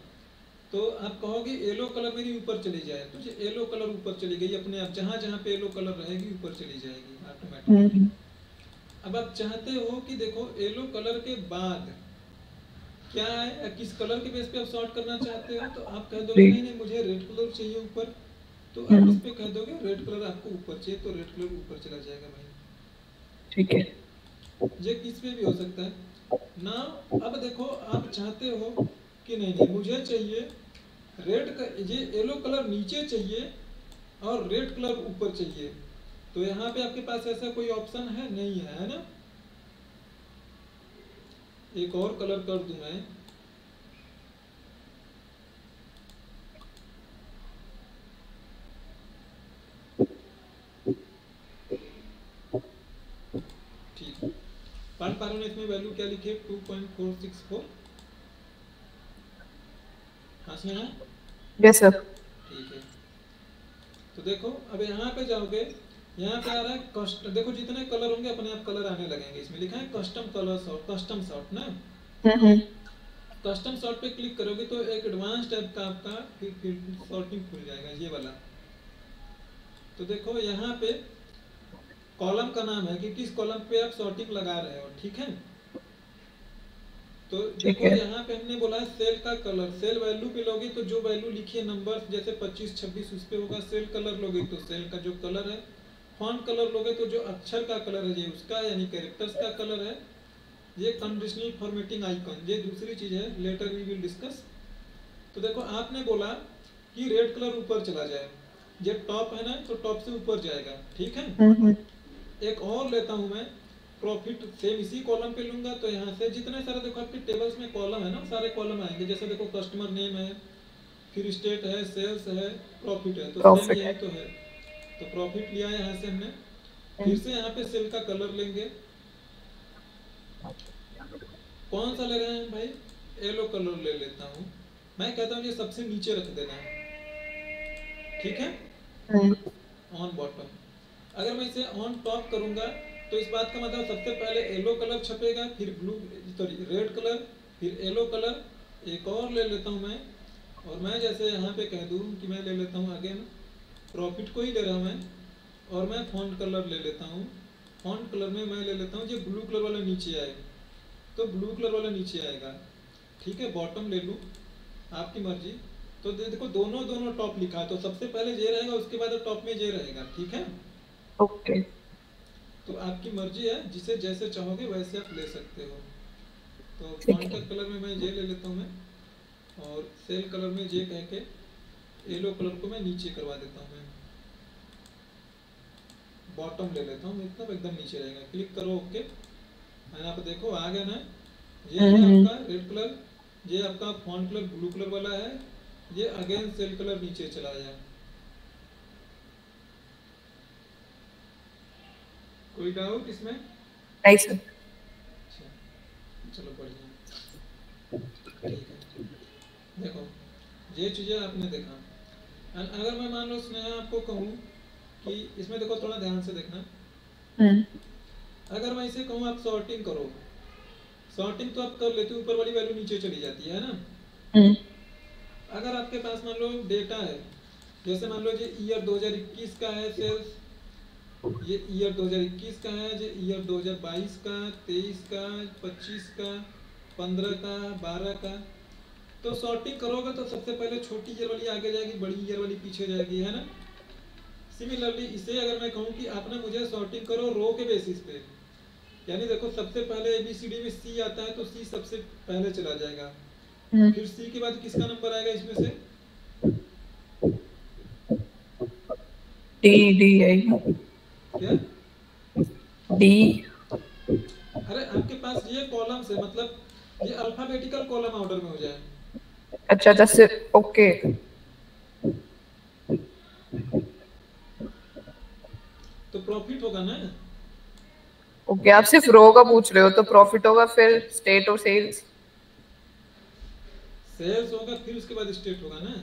तो आप कहोगे येलो कलर मेरी ऊपर चली जाए, तो ये येलो कलर ऊपर चली गई अपने आप, जहां जहां पे येलो कलर रहेगी ऊपर चली जाएगी ऑटोमेटिकली। हम्म। अब आप चाहते हो कि देखो येलो कलर के बाद क्या है, किस कलर के बेस पे आप सॉर्ट करना चाहते हो, तो आप कह दोगे जी। नहीं नहीं मुझे रेड कलर चाहिए ऊपर। तो आप इस हम्म। पे कह दोगे रेड कलर आपको ऊपर चाहिए, तो रेड कलर ऊपर चला जाएगा भाई। ठीक है। ये किस पे भी हो सकता है ना। अब देखो आप चाहते हो कि नहीं नहीं मुझे चाहिए रेड का, ये येलो कलर नीचे चाहिए और रेड कलर ऊपर चाहिए, तो यहाँ पे आपके पास ऐसा कोई ऑप्शन है नहीं है, है ना। एक और कलर कर दूं मैं, ठीक है। पढ़ पा रहे हो ना, इसमें वैल्यू क्या लिखी है 2.464। हाँ स्नेहा, यस सर। ठीक है। तो देखो अब यहाँ पे जाओगे, यहाँ पे आ रहा है कस्ट, देखो जितने कलर होंगे अपने आप कलर आने लगेंगे, इसमें लिखा है custom colour sort, custom sort ना। हम्म। कस्टम सॉर्ट पे क्लिक करोगे तो एक एडवांस टाइप का आपका फिर सॉर्टिंग खुल जाएगा, ये वाला। तो देखो यहाँ पे कॉलम का नाम है कि किस कॉलम पे आप सॉर्टिंग लगा रहे हो, ठीक है। तो ठीक देखो है। यहाँ पे हमने बोला है सेल का कलर, सेल वैल्यू पे लोगे तो जो वैल्यू लिखी है नंबर जैसे 25 26 उस पे होगा। सेल कलर लोगे तो सेल का जो कलर है, फॉन्ट कलर लोगे तो जो अक्षर का कलर है ये उसका यानी कैरेक्टर्स का कलर है। ये कंडीशनल फॉर्मेटिंग आइकन ये दूसरी चीज है, लेटर वी विल डिस्कस। तो देखो आपने बोला कि रेड कलर ऊपर चला जाए, ये टॉप है ना, तो टॉप से ऊपर जाएगा, ठीक है। हम्म। एक और लेता हूं मैं प्रॉफिट, सेम इसी कॉलम पे लूंगा, तो यहाँ से जितने सारे देखो आपके टेबल्स में कॉलम है ना, सारे कॉलम आएंगे, जैसे देखो कस्टमर नेम है, फिर स्टेट है, सेल्स है, प्रॉफिट है, तो सेम प्रॉफिट यही है। तो है। तो प्रॉफिट लिया यहाँ से हमने, फिर हम्म। से यहाँ पे सेल का कलर लेंगे, कौन सा ले रहे हैं भाई? येलो कलर ले लेता हूँ। मैं कहता हूँ ये सबसे नीचे रख देना है, ठीक है, हम्म। On bottom. अगर मैं इसे ऑन टॉप करूंगा तो इस बात का मतलब सबसे पहले येलो कलर छपेगा, फिर ब्लू, सॉरी रेड कलर, फिर येलो कलर। एक और ले लेता हूँ मैं, और मैं जैसे यहाँ पे कह दूँ कि मैं ले लेता हूँ अगेन प्रॉफिट को ही ले रहा हूँ मैं, और मैं फॉन्ट कलर ले लेता हूँ। फॉन्ट कलर में मैं ले लेता हूँ जो ब्लू कलर वाला नीचे आए, तो ब्लू कलर वाला नीचे आएगा, ठीक है। बॉटम ले लूँ, आपकी मर्जी। तो देखो दोनों दोनों टॉप लिखा है, तो सबसे पहले जे रहेगा, उसके बाद टॉप में जे रहेगा, ठीक है। ओके। तो आपकी मर्जी है, जिसे जैसे चाहोगे वैसे आप ले सकते हो। तो ठीक फॉन्ट है। का कलर में मैं जे ले लेता हूँ मैं, और सेल कलर में जे कह के येलो कलर को मैं नीचे करवा देता हूँ मैं। बॉटम ले लेता हूँ, इतना एकदम नीचे रहेगा। क्लिक करो, ओके। एंड आप देखो आ गया ना, ये है हम्म। आपका रेड कलर, ये आपका फॉन्ट कलर ब्लू कलर वाला है, ये अगेन सेल कलर नीचे चला जाए। कोई डाउट इसमें? नहीं सर। अच्छा, चलो बढ़िया, ठीक है। देखो ये चीज़ें आपने देखा। अगर मैं मान लो स्नेहा आपको कहूँ कि इसमें देखो थोड़ा ध्यान से देखना, हम्म। अगर मैं इसे कहूँ आप सॉर्टिंग करो, सॉर्टिंग तो आप कर लेते हो, ऊपर वाली वैल्यू नीचे चली जाती है ना। हम्म। अगर आपके पास मान लो डेटा है, जैसे मान लो ये ईयर 2021 का है सेल्स, ये ईयर 2021 का है, ये ईयर 2022 का, 23 का, 25 का, 15 का, 12 का। तो सॉर्टिंग करोगे तो सबसे पहले छोटी ईयर वाली आगे जाएगी, बड़ी ईयर वाली पीछे जाएगी, है ना। सिमिलरली इसे अगर मैं कहूँ कि आपने मुझे सॉर्टिंग करो रो के बेसिस पे, यानी देखो सबसे पहले ABCD में C आता है तो C सबसे पहले चला जाएगा, हम्म। फिर C के बाद किसका नंबर आएगा इसमें से? D D I. क्या? डी। अरे आपके पास ये कॉलम्स है, मतलब ये अल्फाबेटिकल कॉलम ऑर्डर में हो जाए अच्छा अच्छा सिर्फ ओके। तो प्रॉफिट होगा ना। ओके आप सिर्फ रो का पूछ रहे हो तो प्रॉफिट होगा, फिर स्टेट और सेल्स। सेल्स होगा, फिर उसके बाद स्टेट होगा ना।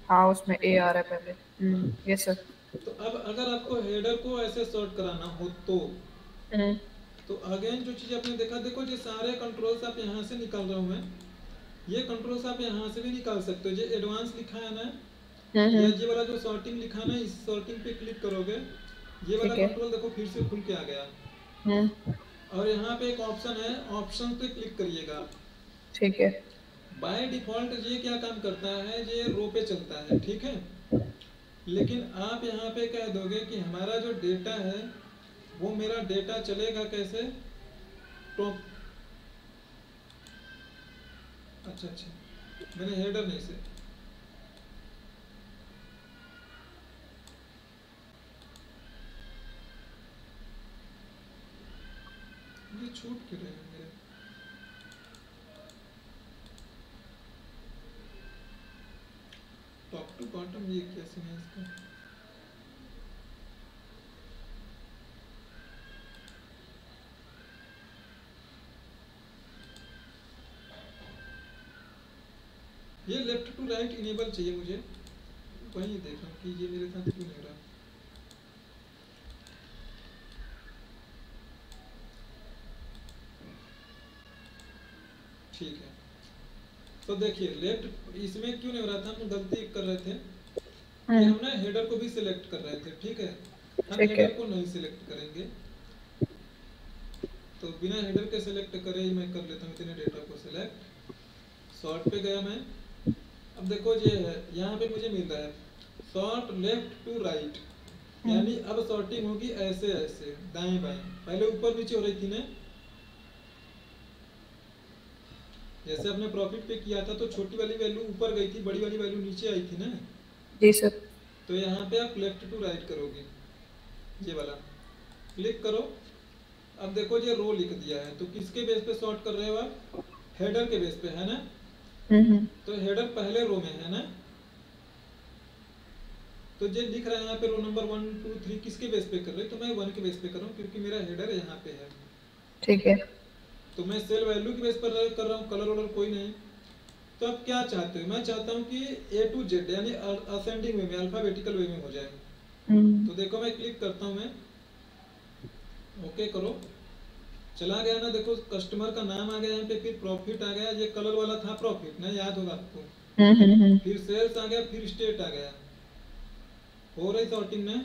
हाँ उसमें ए आ रहा है पहले। Yes sir. तो अब अगर आपको हेडर को ऐसे सॉर्ट कराना हो हम्म। तो अगेन जो चीज़ आपने देखा, देखो ये सारे कंट्रोल्स आप यहाँ से निकाल रहा हूँ मैं, ये कंट्रोल्स आप यहाँ से भी निकाल सकते हो। ये एडवांस लिखा है ना, या हम्म। ये वाला जो सॉर्टिंग लिखा ना, इस सॉर्टिंग पे क्लिक करोगे, ये वाला ठीक है। कंट्रोल देखो फिर से खुल के आ गया। हम्म। और यहाँ पे एक ऑप्शन है, ऑप्शन पे क्लिक करिएगा। ठीक है। बाय डिफॉल्ट ये क्या काम करता है, ये रो पे चलता है, ठीक है। लेकिन आप यहाँ पे कह दोगे कि हमारा जो डेटा है वो मेरा डेटा चलेगा कैसे, टॉप। अच्छा अच्छा, मैंने हेडर नहीं से, ये छूट क्यों रहे हैं मेरे? टॉप टू बॉटम ये कैसे है इसका? ये लेफ्ट टू राइट इनेबल चाहिए मुझे, वही देख रहा हूँ कि ये मेरे साथ क्यों नहीं हो रहा। ठीक है, तो देखिए लेफ्ट इसमें क्यों नहीं हो रहा था, हम गलती कर रहे थे कि हम ना हेडर को भी सिलेक्ट कर रहे थे, ठीक है। हम ठीक है। हेडर को नहीं सिलेक्ट करेंगे, तो बिना हेडर के सिलेक्ट करे ही मैं कर लेता हूँ इतने डेटा को सिलेक्ट। सॉर्ट पे गया मैं, अब देखो ये है, यहाँ पे मुझे मिल रहा है सॉर्ट लेफ्ट टू राइट, यानी अब सॉर्टिंग होगी ऐसे ऐसे दाएं बाएं, पहले ऊपर नीचे हो रही थी ना। जैसे आपने प्रॉफिट पे किया था तो छोटी वाली वैल्यू ऊपर गई थी, बड़ी वाली वैल्यू नीचे आई थी ना। जी सर। तो यहाँ पे आप लेफ्ट टू राइट करोगे, ये वाला क्लिक करो। अब देखो ये रो लिख दिया है, तो किसके बेस पे सॉर्ट कर रहे हो आप? हेडर के बेस पे, है ना। तो हेडर पहले रो में है ना, तो ये लिख रहा है यहाँ पे रो नंबर 1 2 3 किसके बेस पे कर रहे हो, तो मैं 1 के बेस पे कर रहा हूँ क्योंकि मेरा हेडर यहाँ पे है। ठीक है। तो मैं सेल वैल्यू की बेस पर कर रहा हूँ, कलर वलर कोई नहीं। तो अब क्या चाहते हो? मैं चाहता हूँ कि A to Z यानी असेंडिंग वे में, अल्फाबेटिकल वे में हो जाए। तो देखो मैं क्लिक करता हूँ, मैं ओके करो, चला गया ना, देखो कस्टमर का नाम आ गया यहाँ पे, फिर प्रॉफिट आ गया, ये कलर वाला था प्रॉफिट ना, याद होगा आपको। फिर सेल्स आ गया, फिर स्टेट आ गया। हो रही सॉर्टिंग ना।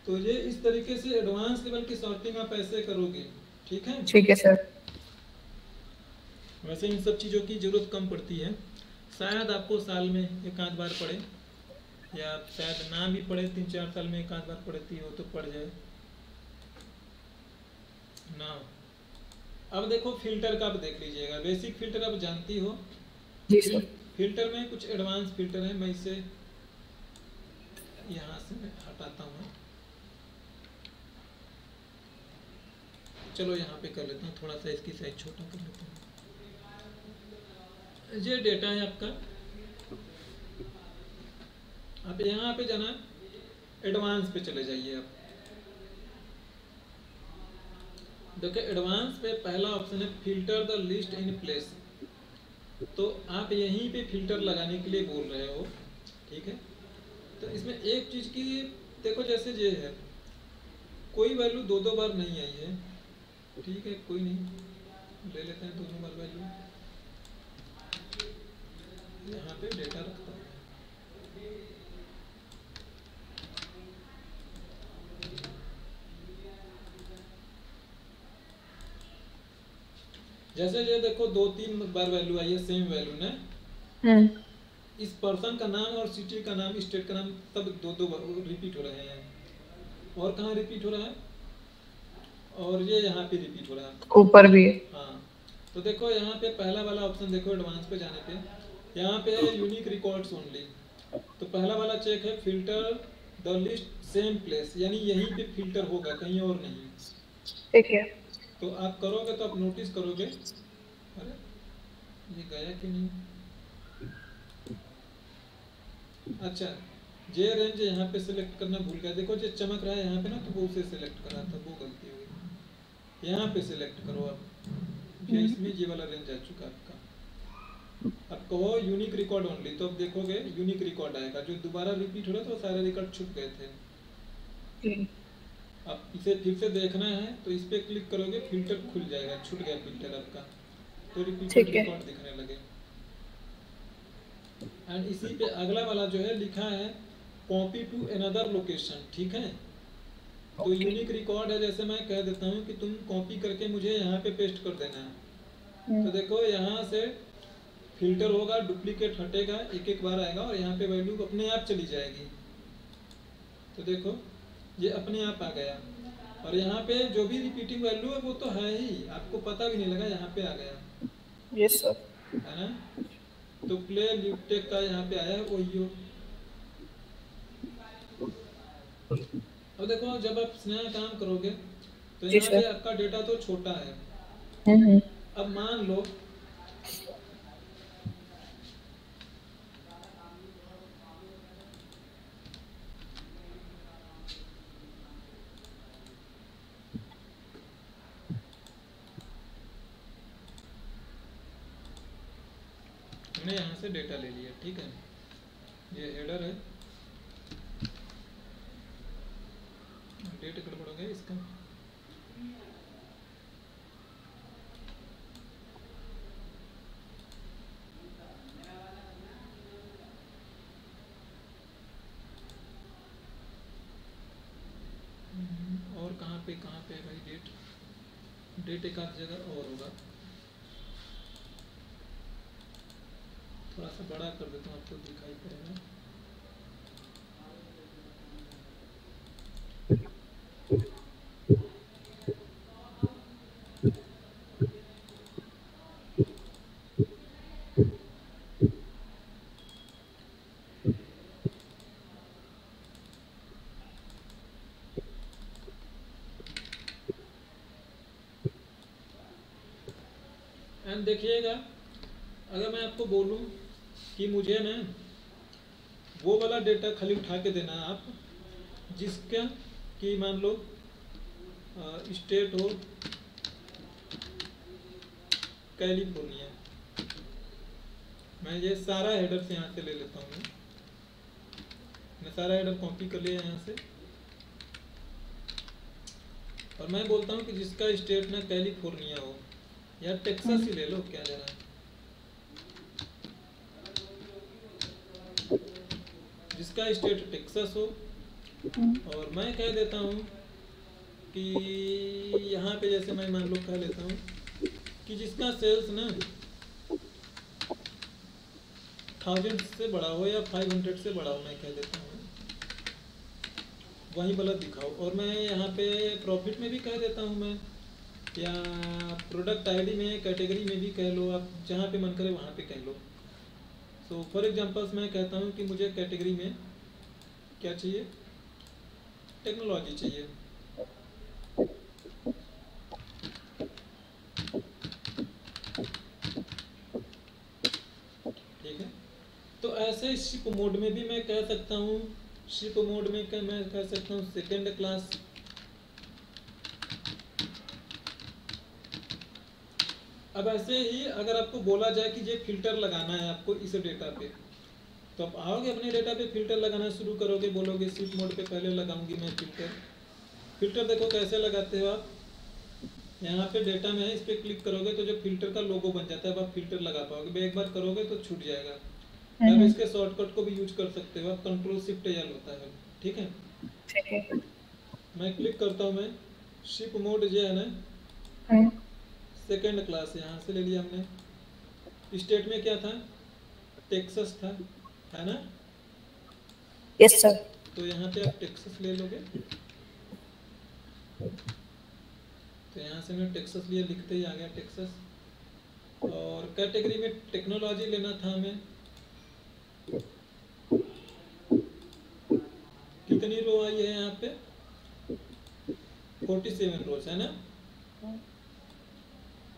तो ये इस तरीके से एडवांस लेवल की सॉर्टिंग आप ऐसे करोगे, ठीक है। ठीक है सर। वैसे इन सब चीज़ों की ज़रूरत कम पड़ती है, शायद आपको साल में एक आध बार पड़े, या शायद ना भी पड़े, 3-4 साल में एक आध बार पड़ती हो तो पड़ जाए ना। अब देखो फिल्टर का, आप देख लीजिएगा, बेसिक फिल्टर आप जानती हो। जी सर। फिल्टर में कुछ एडवांस फिल्टर है, मैं इसे यहाँ से मैं हटाता हूँ। चलो यहाँ पे कर लेता हूँ, थोड़ा सा इसकी साइज छोटा कर लेता हूँ। ये डेटा है आपका, आप यहाँ पे जाना, एडवांस पे चले जाइए आप। देखिए एडवांस पे पहला ऑप्शन है filter the list in place. तो आप यहीं पे फिल्टर लगाने के लिए बोल रहे हो, ठीक है। तो इसमें एक चीज़ की देखो, जैसे ये है, कोई वैल्यू 2-2 बार नहीं आई है, ठीक है, कोई नहीं, ले लेते हैं दोनों बार वैल्यू। यहाँ पे डेटा रखता हूँ, जैसे ये देखो 2-3 बार वैल्यू आई है, सेम वैल्यू ना। इस पर्सन का नाम और सिटी का नाम, स्टेट का नाम, सब 2-2 बार रिपीट हो रहे हैं। और कहाँ रिपीट हो रहा है? और ये यहाँ पे रिपीट हो रहा है, ऊपर भी है। हाँ। तो देखो यहाँ पे पहला वाला ऑप्शन देखो, एडवांस पे जाने पे यहाँ पे है यूनिक रिकॉर्ड्स ओनली। तो पहला वाला चेक है filter the list same place, यानी यहीं पे फिल्टर होगा, कहीं और नहीं। ठीक है। तो आप करोगे तो आप नोटिस करोगे, अरे ये गया कि नहीं। अच्छा, जे रेंज यहाँ पे सिलेक्ट करना भूल गया, देखो जो चमक रहा है यहाँ पे ना, तो वो उसे सिलेक्ट करा था, वो गलती हो गई। यहाँ पे सिलेक्ट करो आप, ये इसमें ये वाला रेंज आ चुका है आपका। अब कहो यूनिक रिकॉर्ड ओनली, तो अब देखोगे यूनिक रिकॉर्ड आएगा, जो दोबारा रिपीट हो रहा था वो सारे रिकॉर्ड छुप गए थे। अब इसे फिर से देखना है तो इस पर क्लिक करोगे, फिल्टर खुल जाएगा, छूट गया फिल्टर आपका, तो रिपीटेड रिकॉर्ड दिखने लगे। एंड इसी पे अगला वाला जो है लिखा है कॉपी टू अनदर लोकेशन, ठीक है। तो यूनिक रिकॉर्ड है, जैसे मैं कह देता हूँ कि तुम कॉपी करके मुझे यहाँ पे पेस्ट कर देना है। तो देखो यहाँ से फिल्टर होगा, डुप्लीकेट हटेगा, एक बार आएगा, और यहाँ पे वैल्यू अपने आप चली जाएगी। तो देखो ये अपने आप आ गया, और यहाँ पे जो भी रिपीटिंग वैल्यू है वो तो है ही, आपको पता भी नहीं लगा, यहाँ पे आ गया। Yes sir. है ना। तो प्ले ल्यूटेक का यहाँ पे आया है वही हो। अब देखो जब आप नया काम करोगे तो यहाँ पे आपका डेटा तो छोटा है। अब मान लो हमने यहाँ से डेटा ले लिया, ठीक है, ये हेडर है, डेट गड़बड़ हो गया इसका। और कहाँ पे है भाई डेट एक आध जगह और होगा, थोड़ा सा बड़ा कर देता हूँ, आपको दिखाई पड़ेगा। एंड देखिएगा, अगर मैं आपको बोलूं कि मुझे ना वो वाला डेटा खाली उठा के देना आप, जिसका कि मान लो स्टेट हो कैलिफोर्निया। मैं ये सारा हेडर से यहाँ से ले लेता हूँ। मैं सारा हेडर कॉपी कर लिया यहाँ से, और मैं बोलता हूँ कि जिसका स्टेट ना कैलिफोर्निया हो, या टेक्सास ही ले लो, क्या जा रहा है, जिसका स्टेट टेक्सास हो। और मैं कह देता हूँ कि यहाँ पे जैसे मैं मान लो कह लेता हूँ कि जिसका सेल्स ना 1000 से बड़ा हो या 500 से बड़ा हो, मैं कह देता हूँ वहीं वाला दिखाओ। और मैं यहाँ पे प्रॉफिट में भी कह देता हूँ मैं, या प्रोडक्ट आईडी में, कैटेगरी में भी कह लो, आप जहाँ पे मन करे वहाँ पे कह लो। सो फॉर एग्जांपल्स मैं कहता हूँ कि मुझे कैटेगरी में क्या चाहिए, टेक्नोलॉजी चाहिए। ठीक है, तो ऐसे शिप मोड में भी मैं कह सकता हूँ, शिप मोड में मैं कह सकता हूँ सेकेंड क्लास। अब ऐसे ही अगर आपको बोला जाए कि ये फिल्टर लगाना है आपको इस डेटा पे, तो आप आओगे अपने डेटा पे फिल्टर लगाना शुरू करोगे, बोलोगे शिप मोड पे पहले लगाऊंगी मैं फिल्टर। फिल्टर देखो कैसे लगाते हो आप, यहाँ पे डेटा में है, इस पर क्लिक करोगे तो जो फिल्टर का लोगो बन जाता है, अब आप फिल्टर लगा पाओगे। एक बार करोगे तो छूट जाएगा। आप इसके शॉर्टकट को भी यूज कर सकते हो, आप कंट्रोल शिफ्ट एल होता है। ठीक है, मैं क्लिक करता हूँ, मैं शिप मोड जो है ना सेकेंड क्लास यहाँ से ले लिया हमने। स्टेट में क्या था, टेक्सास था, है ना? Yes sir. तो यहाँ पे आप टेक्सास ले लोगे, तो यहाँ से मैं टेक्सास लिया, लिखते ही आ गया टेक्सास। और कैटेगरी में टेक्नोलॉजी लेना था हमें। कितनी रो आई है यहाँ पे, 47 रोज है ना?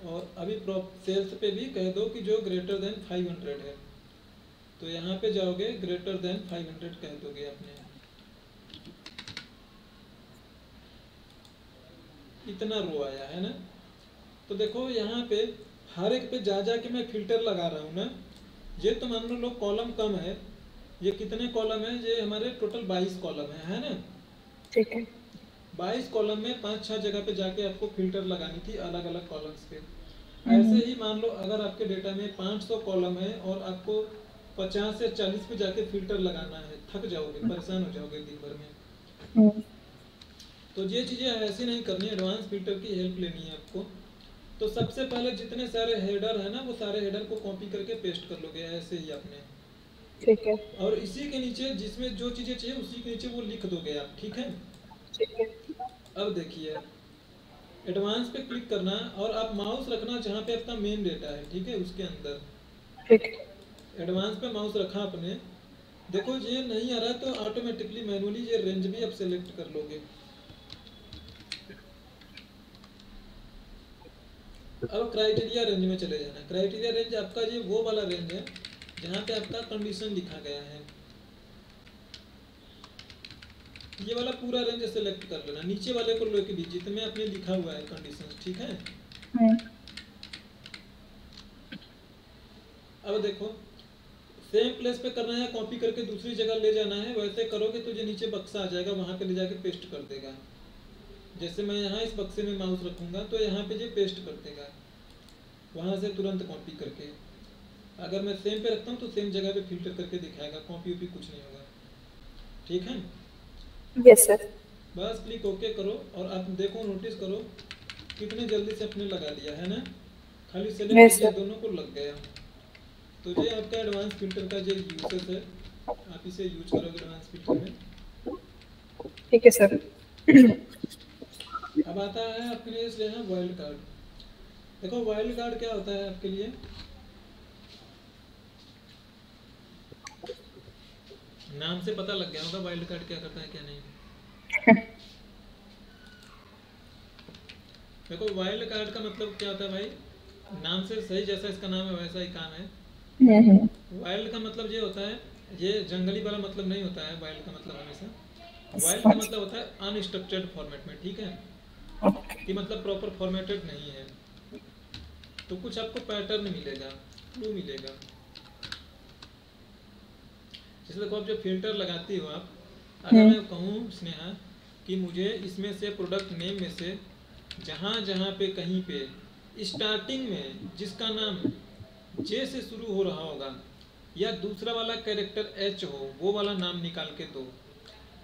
और अभी सेल्स पे भी कह दो कि जो ग्रेटर देन 500 है, तो यहाँ पे जाओगे ग्रेटर देन 500 कह दोगे आपने। इतना रो आया है ना? तो देखो यहाँ पे हर एक पे जा जा के मैं फिल्टर लगा रहा हूँ ना। ये तो मान लो कॉलम कम है, ये कितने कॉलम है, ये हमारे टोटल 22 कॉलम है ना? ठीक है। 22 कॉलम में 5-6 जगह पे जाके आपको फिल्टर लगानी थी अलग अलग कॉलम्स पे। ऐसे ही मान लो अगर आपके डेटा में 500 कॉलम है और आपको 50 से 40 पे जाके फिल्टर लगाना है, थक जाओगे, परेशान हो जाओगे दिन भर में। तो ये चीज़ें ऐसी नहीं करनी, एडवांस फिल्टर की हेल्प लेनी है आपको। तो सबसे पहले जितने सारे हेडर है ना, वो सारे हेडर को कॉपी करके पेस्ट कर लोगे ऐसे ही आपने। ठीक है। और इसी के नीचे जिसमें जो चीज़ें चाहिए उसी के नीचे वो लिख दोगे आप। ठीक है, ठीक है। अब देखिए एडवांस पे क्लिक करना और आप माउस रखना जहाँ पे आपका मेन डेटा है। ठीक है, उसके अंदर ठीक है। एडवांस पे माउस रखा आपने। देखो ये नहीं आ रहा है तो ऑटोमेटिकली मैनुअली ये रेंज भी आप सेलेक्ट कर लोगे। अब क्राइटेरिया रेंज में चले जाना। क्राइटेरिया रेंज आपका ये वो वाला रेंज है जहाँ पे आपका कंडीशन लिखा गया है। ये वाला पूरा रेंज सेलेक्ट कर लेना, नीचे वाले को लेके भी जितने आपने लिखा हुआ है कंडीशन। ठीक है, अब देखो सेम प्लेस पे करना है, कॉपी करके दूसरी जगह ले जाना है। वैसे करोगे तो जो नीचे बक्सा आ जाएगा वहाँ पे ले जाके पेस्ट कर देगा। जैसे मैं यहाँ इस बक्से में माउस रखूँगा तो यहाँ पे ये पेस्ट कर देगा, वहाँ से तुरंत कॉपी करके। अगर मैं सेम पे रखता हूँ तो सेम जगह पे फिल्टर करके दिखाएगा, कॉपी वॉपी कुछ नहीं होगा। ठीक है, यस सर। बस क्लिक ओके करो और आप देखो, नोटिस करो कितने जल्दी से अपने लगा लिया है ना। खाली सेलेक्ट किया, दोनों को लग गया। तो ये आपका एडवांस फिल्टर का जो यूसेस है, आप इसे यूज करोगे एडवांस फिल्टर में। ठीक है सर। अब आता है आपके लिए इसलिए है वाइल्ड कार्ड। देखो वाइल्ड कार्ड क्या होता है आपके लिए, नाम से पता लग गया होगा वाइल्ड कार्ड क्या करता है क्या नहीं। देखो वाइल्ड कार्ड का मतलब क्या होता है भाई, नाम से सही जैसा इसका नाम है वैसा ही काम है। वाइल्ड का मतलब ये होता है, ये जंगली वाला मतलब नहीं होता है। वाइल्ड का मतलब हमेशा, वाइल्ड का मतलब होता है अनस्ट्रक्चर्ड फॉर्मेट में। ठीक है, ओके। कि मतलब प्रॉपर फॉर्मेटेड नहीं है। तो कुछ आपको पैटर्न मिलेगा, क्लू मिलेगा। जैसे देखो आप जो फिल्टर लगाती हो आप, अगर मैं कहूँ स्नेहा कि मुझे इसमें से प्रोडक्ट नेम में से जहाँ जहाँ पे कहीं पे स्टार्टिंग में जिसका नाम जे से शुरू हो रहा होगा या दूसरा वाला कैरेक्टर एच हो, वो वाला नाम निकाल के दो।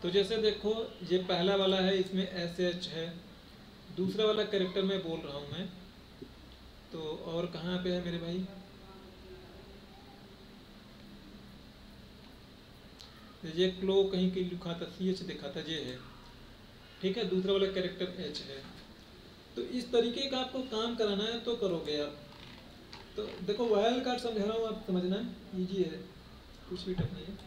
तो जैसे देखो ये पहला वाला है, इसमें एस एच है, दूसरा वाला कैरेक्टर मैं बोल रहा हूँ मैं, तो और कहाँ पे है मेरे भाई, ये क्लो कहीं की लिखा था, सी एच दिखा था, ये है, ठीक है, दूसरा वाला कैरेक्टर एच है। तो इस तरीके का आपको काम कराना है तो करोगे आप। तो देखो वाइल्ड कार्ड समझा रहा हूँ, आप समझना, इजी है, कुछ भी टफ नहीं है।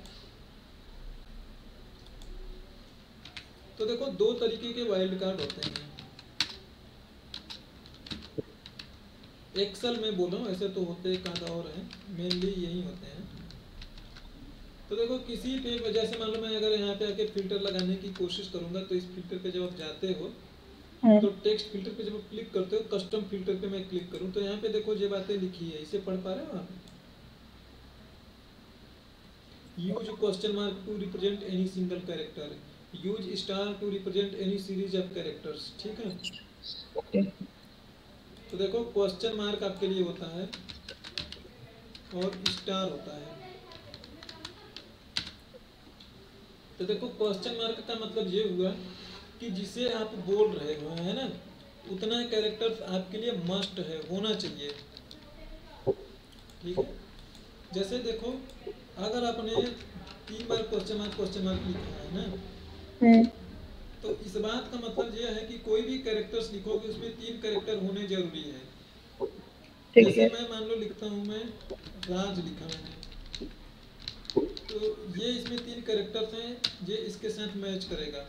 तो देखो दो तरीके के वाइल्ड कार्ड होते हैं, एक्सेल में बोल रहा हूँ, ऐसे तो होते एक आधा और है, मेनली यही होते हैं। तो देखो किसी पे जैसे मान लो मैं अगर यहाँ पे आके फिल्टर लगाने की कोशिश करूंगा, तो इस फिल्टर पे जब आप जाते हो तो टेक्स्ट फिल्टर पे जब आप क्लिक करते हो, कस्टम फिल्टर पे मैं क्लिक करूँ तो यहाँ पे देखो ये बातें लिखी है, इसे पढ़ पा रहे हो आप? Use question mark to represent any single character, use star to represent any series of characters, ठीक है। तो देखो क्वेश्चन मार्क आपके लिए होता है और स्टार होता है। तो देखो क्वेश्चन मार्क का मतलब ये हुआ कि जिसे आप बोल रहे हो, है ना, उतना कैरेक्टर्स आपके लिए मस्ट है, होना चाहिए, ठीक है। जैसे देखो अगर आपने 3 बार क्वेश्चन मार्क लिखा है ना, तो इस बात का मतलब यह है कि कोई भी कैरेक्टर्स लिखोगे उसमें 3 कैरेक्टर होने जरूरी है। जैसे मैं मान लो लिखता हूँ, मैं राज लिखा मैंने, तो ये इसमें 3 कैरेक्टर्स हैं, ये इसके साथ मैच करेगा।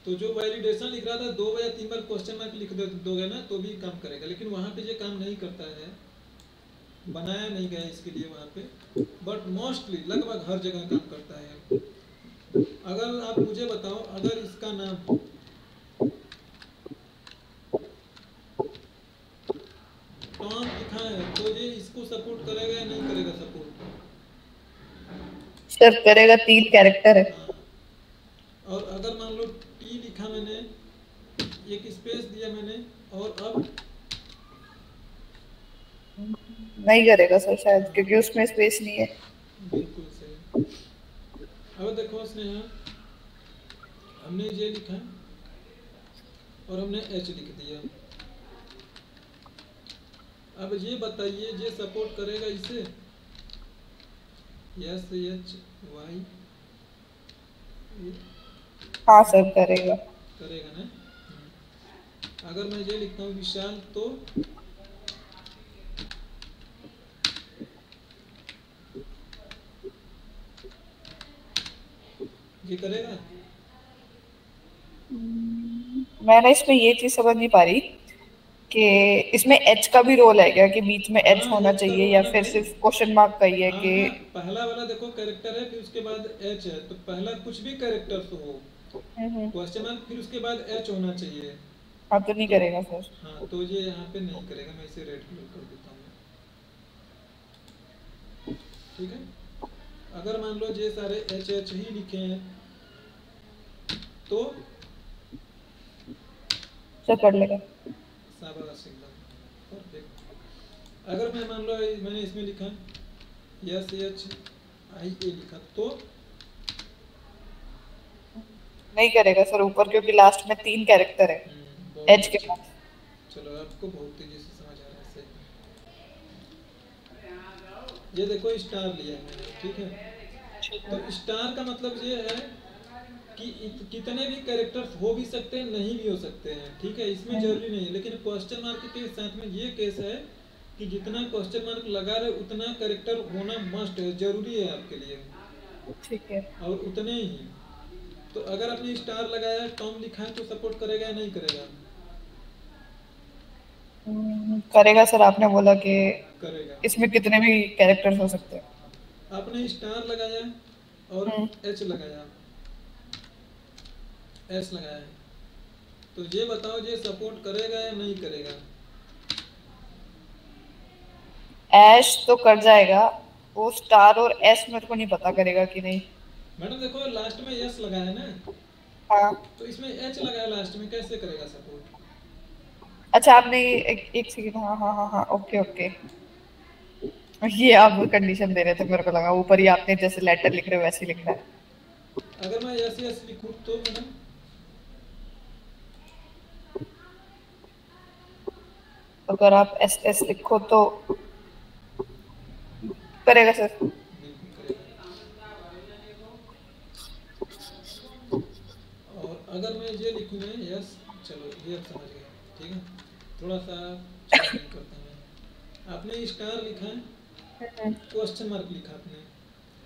तो जो वैलिडेशन लिख रहा था 2 या 3 बार क्वेश्चन मार्क लिख दोगे ना तो भी काम करेगा, लेकिन वहाँ पे ये काम नहीं करता है, बनाया नहीं गया इसके लिए वहाँ पे, बट मोस्टली लगभग हर जगह काम करता है। अगर आप मुझे बताओ, अगर इसका नाम टॉम लिखा है तो ये इसको सपोर्ट करेगा या नहीं करेगा सपोर्ट? सर करेगा, 3 कैरेक्टर है। हाँ। और अगर मान लो टी लिखा मैंने, एक स्पेस दिया मैंने, और अब नहीं करेगा सर शायद, हाँ, क्योंकि उसमें स्पेस नहीं है। बिल्कुल सही। अब देखो स्नेहा, हमने ये लिखा और हमने एच लिख दिया, अब ये बताइए ये सपोर्ट करेगा इसे, एस एच वाई, हाँ सर करेगा। करेगा ना। अगर मैं ये लिखता हूँ विशाल तो ये करेगा? मैंने इसमें ये चीज समझ नहीं पा रही कि इसमें एच का भी रोल है क्या, कि बीच में एच हाँ, होना एच का चाहिए, रोल या है ना फिर भाई। सिर्फ क्वेश्चन मार्क का ही है हाँ कि? हाँ, पहला वाला देखो कैरेक्टर है, फिर उसके बाद एच है, तो पहला कुछ भी कैरेक्टर तो हो, क्वेश्चन मार्क फिर उसके बाद एच होना चाहिए। हाँ तो नहीं तो करेगा सर। हाँ, तो ये यहाँ पे नहीं करेगा, मैं इसे रेड कलर कर देता हूँ, ठीक है। अगर मान लो ये सारे एच एच ही लिखे हैं तो सर कर लेगा। शाबाश, एकदम परफेक्ट। अगर मैं मान लो मैंने इसमें लिखा एस एच आई ए लिखा तो नहीं करेगा सर ऊपर, क्योंकि लास्ट में 3 कैरेक्टर है बहुत एच के अच्छा। पास। चलो आपको बहुत तेजी से समझ आ रहा है, सही। ये देखो स्टार लिया है मैंने, ठीक है। तो स्टार का मतलब ये है कि कितने भी कैरेक्टर्स हो भी सकते हैं, नहीं भी हो सकते हैं, ठीक है, इसमें जरूरी नहीं है। लेकिन क्वेश्चन मार्क के साथ में ये केस है कि जितना क्वेश्चन मार्क लगा रहे उतना कैरेक्टर होना मस्ट है, जरूरी है आपके लिए, ठीक है। और उतने ही। तो अगर आपने स्टार लगाया, टॉम लिखा है, तो सपोर्ट करेगा या नहीं करेगा? करेगा सर, आपने बोला कि करेगा। इसमें कितने भी कैरेक्टर्स हो सकते हैं। आपने स्टार लगाया और एच लगाया, एस लगाया है, तो ये बताओ ये सपोर्ट करेगा या नहीं करेगा? ऐश तो कर जाएगा, वो स्टार और एस मेरे को नहीं पता करेगा कि नहीं। मैडम देखो लास्ट में यस लगाया ना, हाँ तो इसमें एच लगाया लास्ट में, कैसे करेगा सपोर्ट? अच्छा आपने एक सेकंड, हाँ हाँ हाँ हाँ ओके ओके, ये आप कंडीशन दे रहे थे, मेरे को लगा ऊपर ही आपने जैसे लेटर लिख रहे हो वैसे ही लिखना है। अगर मैं यस यस लिखूँ तो मैडम? अगर आप एस एस लिखो तो करेगा सर। बिल्कुल करेगा। और अगर मैं ये लिखूँ मैं यस, चलो ये अब समझ गए, ठीक है। थोड़ा सा चेक करते हैं। आपने स्टार लिखा है, क्वेश्चन मार्क लिखा आपने,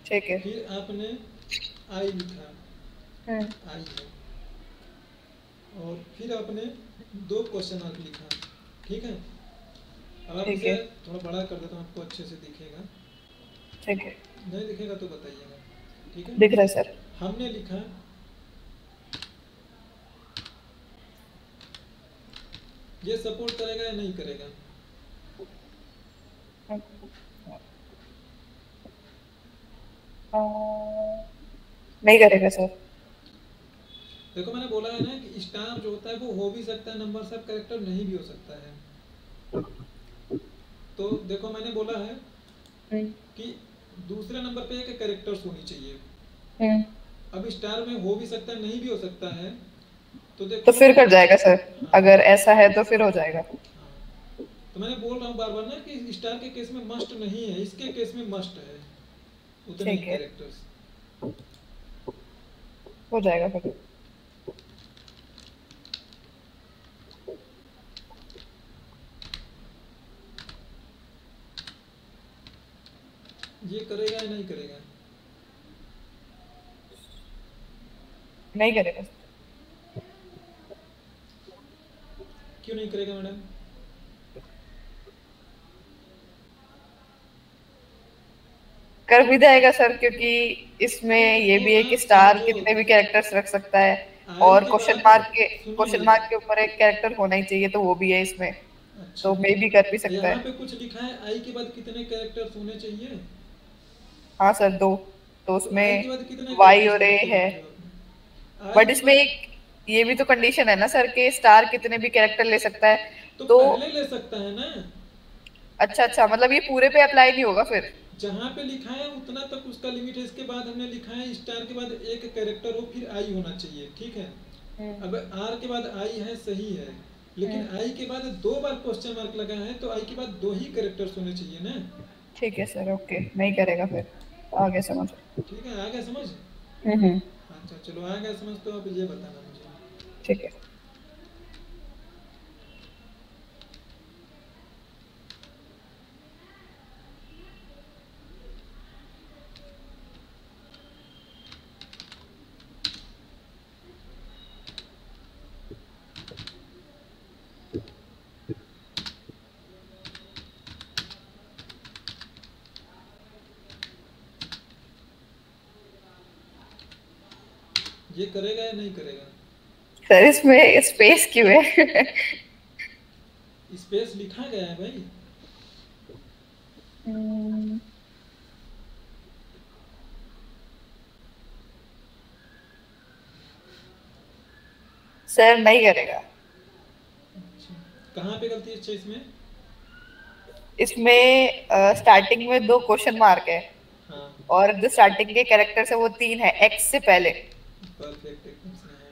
ठीक है। फिर आपने आई लिखा, आई है, और फिर आपने दो क्वेश्चन मार्क लिखा, ठीक है। अब आप ठीक इसे है थोड़ा बड़ा कर देता हूँ, आपको अच्छे से दिखेगा, ठीक है, नहीं दिखेगा तो बताइएगा, ठीक है। दिख रहा है सर। हमने लिखा ये सपोर्ट करेगा या नहीं करेगा? नहीं करेगा सर। देखो मैंने बोला है ना कि स्टार जो होता है वो हो भी सकता है नंबर सब कैरेक्टर, नहीं भी हो सकता है। तो देखो मैंने बोला है कि दूसरे नंबर पे एक कैरेक्टर्स होनी चाहिए। अब स्टार में हो भी सकता है नहीं भी हो सकता है, तो देखो तो फिर कर जाएगा सर, हाँ, अगर ऐसा है तो फिर हो जाएगा। हाँ। तो मैंने बोल रहा हूँ बार बार ना कि स्टार के केस में मस्ट नहीं है, इसके केस में मस्ट है, उतने ही ठीक है, कैरेक्टर्स। हो जाएगा फिर। ये करेगा या नहीं करेगा? नहीं करेगा। क्यों नहीं करेगा मैडम? कर भी जाएगा सर, क्योंकि इसमें नहीं ये देखो भी है कि आप स्टार समझो, कितने भी कैरेक्टर्स रख सकता है, आई और के क्वेश्चन बाद मार्क के सुनिए, ऊपर एक कैरेक्टर होना ही चाहिए, तो वो भी है इसमें, अच्छा तो मे भी कर भी सकता यहाँ है। पे कुछ लिखा है आई के बाद कितने कैरेक्टर्स होने चाहिए? हाँ सर, दो, तो तो आई उसमें के बाद कितने वाई कैरेक्टर्स और ए लिख के है, रखे हो आपने? आई बट के इसमें बाद एक ये भी तो कंडीशन है ना सर कि स्टार कितने भी कैरेक्टर ले सकता है। तो तो पहले ले सकता है ना, अच्छा अच्छा, मतलब ये पूरे पे अप्लाई नहीं होगा फिर। जहाँ पे लिखा है उतना तक उसका लिमिट है। इसके बाद हमने लिखा है स्टार के बाद एक कैरेक्टर हो फिर आई होना चाहिए, ठीक है। अब आर के बाद आई है, सही है, लेकिन आई के बाद दो बार क्वेश्चन मार्क लगा है, तो आई के बाद दो ही कैरेक्टर्स होने चाहिए ना। ठीक है सर, ओके, नहीं करेगा फिर, आगे समझ। ठीक है, आ गया समझ? हम्म। अच्छा चलो आ गया समझ, तो अब ये बताना मुझे। ठीक है। ये करेगा या नहीं करेगा? सर इसमें स्पेस क्यों है? स्पेस लिखा गया है भाई। सर नहीं करेगा। अच्छा, कहाँ पे गलती है अच्छा इसमें? इसमें स्टार्टिंग में दो क्वेश्चन मार्क है, हाँ, और जो स्टार्टिंग के कैरेक्टर है वो तीन है एक्स से पहले। परफेक्ट एकदम से है।